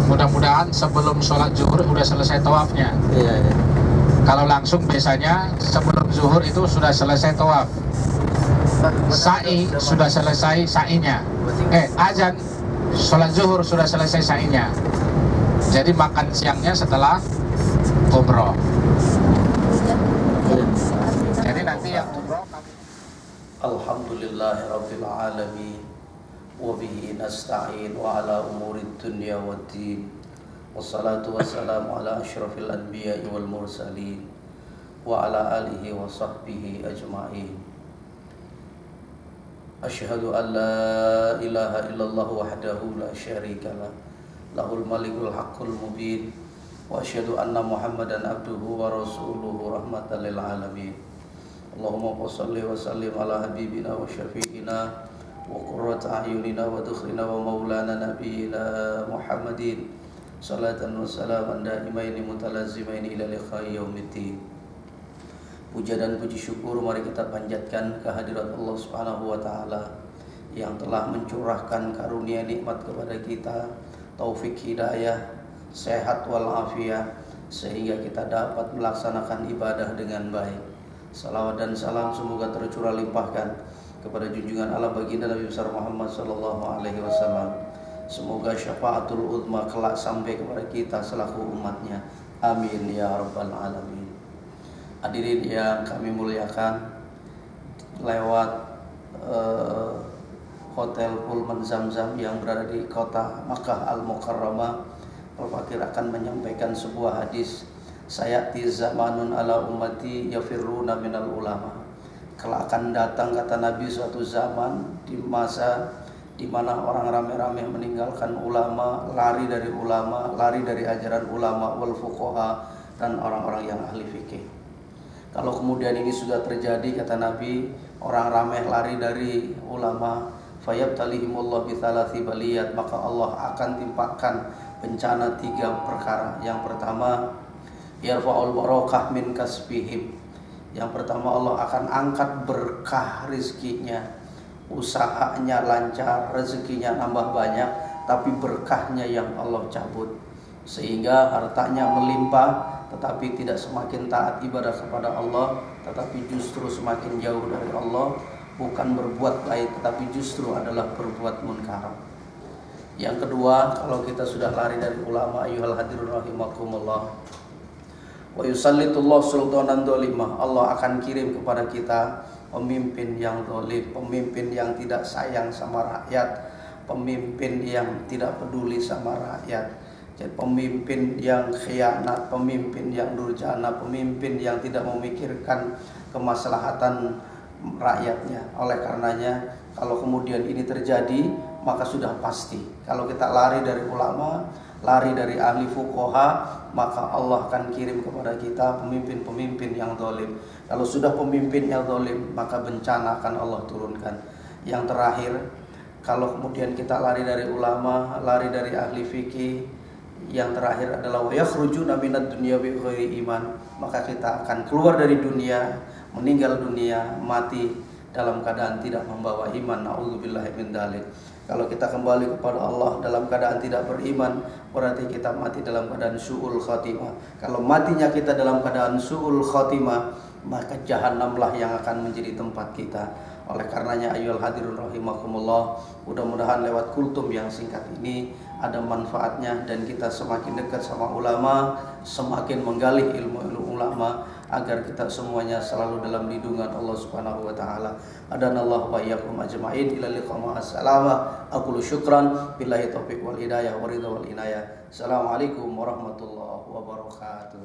mudah-mudahan sebelum sholat zuhur udah selesai tawafnya. Iya, iya. Kalau langsung biasanya sebelum zuhur itu sudah selesai tawaf. Sa'i sudah selesai sa'inya. Azan sholat zuhur sudah selesai sa'inya. Jadi makan siangnya setelah umroh. Jadi nanti yang umroh Alhamdulillahirabbil alamin wa bihi nasta'in wa ala umurid dunya waddin. Wassalatu wassalamu ala asyrafil anbiya'i wal mursalin wa ala alihi wa sahbihi ajma'in. Asyhadu an la ilaha illallah wahdahu la syarika lah, lahul malikul haqqul mubin, wa asyhadu anna Muhammadan abduhu wa rasuluhu rahmatan lil alamin. Allahumma shalli wa sallim ala habibina wa syafi'ina wa qurrata a'yunina wa dukhrina wa maulana nabiyyina Muhammadin salatan wa salaman daimaini mutalazimaini ila liqa'i yaumiddin. Puja dan puji syukur mari kita panjatkan kehadirat Allah Subhanahu wa taala yang telah mencurahkan karunia nikmat kepada kita, taufik hidayah, sehat wal afiat, sehingga kita dapat melaksanakan ibadah dengan baik. Salawat dan salam semoga tercurah limpahkan kepada junjungan Allah baginda Nabi besar Muhammad sallallahu alaihi wasallam. Semoga syafaatul uzma kelak sampai kepada kita selaku umatnya. Amin ya rabbal alamin. Hadirin yang kami muliakan, lewat Hotel Pullman Zamzam yang berada di kota Makkah Al-Mukarramah, Al-Fakir akan menyampaikan sebuah hadis. Sayati zamanun ala ummati yafirruna minal ulama. Kelak akan datang, kata Nabi, suatu zaman di masa di mana orang rame-rame meninggalkan ulama, lari dari ulama, lari dari ajaran ulama wal fuqaha dan orang-orang yang ahli fikih. Kalau kemudian ini sudah terjadi, kata Nabi, orang ramai lari dari ulama, fayabtalihimullah bithalathi baliyat, maka Allah akan timpakan bencana 3 perkara. Yang pertama, yarfa'ul barakah min kasbihim. Yang pertama, Allah akan angkat berkah rizkinya, usahanya lancar, rezekinya nambah banyak, tapi berkahnya yang Allah cabut, sehingga hartanya melimpah, tetapi tidak semakin taat ibadah kepada Allah, tetapi justru semakin jauh dari Allah. Bukan berbuat baik, tetapi justru adalah berbuat munkar. Yang kedua, kalau kita sudah lari dari ulama, ayyuhal hadirun rahimakumullah, wa yusallitullah sultanan dolimah, Allah akan kirim kepada kita pemimpin yang dolim, pemimpin yang tidak sayang sama rakyat, pemimpin yang tidak peduli sama rakyat, jadi pemimpin yang khianat, pemimpin yang durjana, pemimpin yang tidak memikirkan kemaslahatan rakyatnya. Oleh karenanya, kalau kemudian ini terjadi, maka sudah pasti kalau kita lari dari ulama, lari dari ahli fuqaha, maka Allah akan kirim kepada kita pemimpin-pemimpin yang zalim. Kalau sudah pemimpin yang zalim, maka bencana akan Allah turunkan. Yang terakhir, kalau kemudian kita lari dari ulama, lari dari ahli fikih, yang terakhir adalah wa yakhrujuna minad dunya bi ghairi iman, maka kita akan keluar dari dunia, meninggal dunia, mati dalam keadaan tidak membawa iman. Na'udzubillahi min dzalik. Kalau kita kembali kepada Allah dalam keadaan tidak beriman, berarti kita mati dalam keadaan su'ul khatimah. Kalau matinya kita dalam keadaan su'ul khatimah, maka jahanamlah yang akan menjadi tempat kita. Oleh karenanya, ayyuhal hadirun rahimakumullah, mudah-mudahan lewat kultum yang singkat ini ada manfaatnya, dan kita semakin dekat sama ulama, semakin menggali ilmu ulama, agar kita semuanya selalu dalam lindungan Allah Subhanahu wa taala. Adanallahu wa iyyakum ajma'in ila liqa ma'as-salamah. Aqulu syukran billahi taufiq wal hidayah wa ridha wal inayah. Assalamualaikum warahmatullahi wabarakatuh.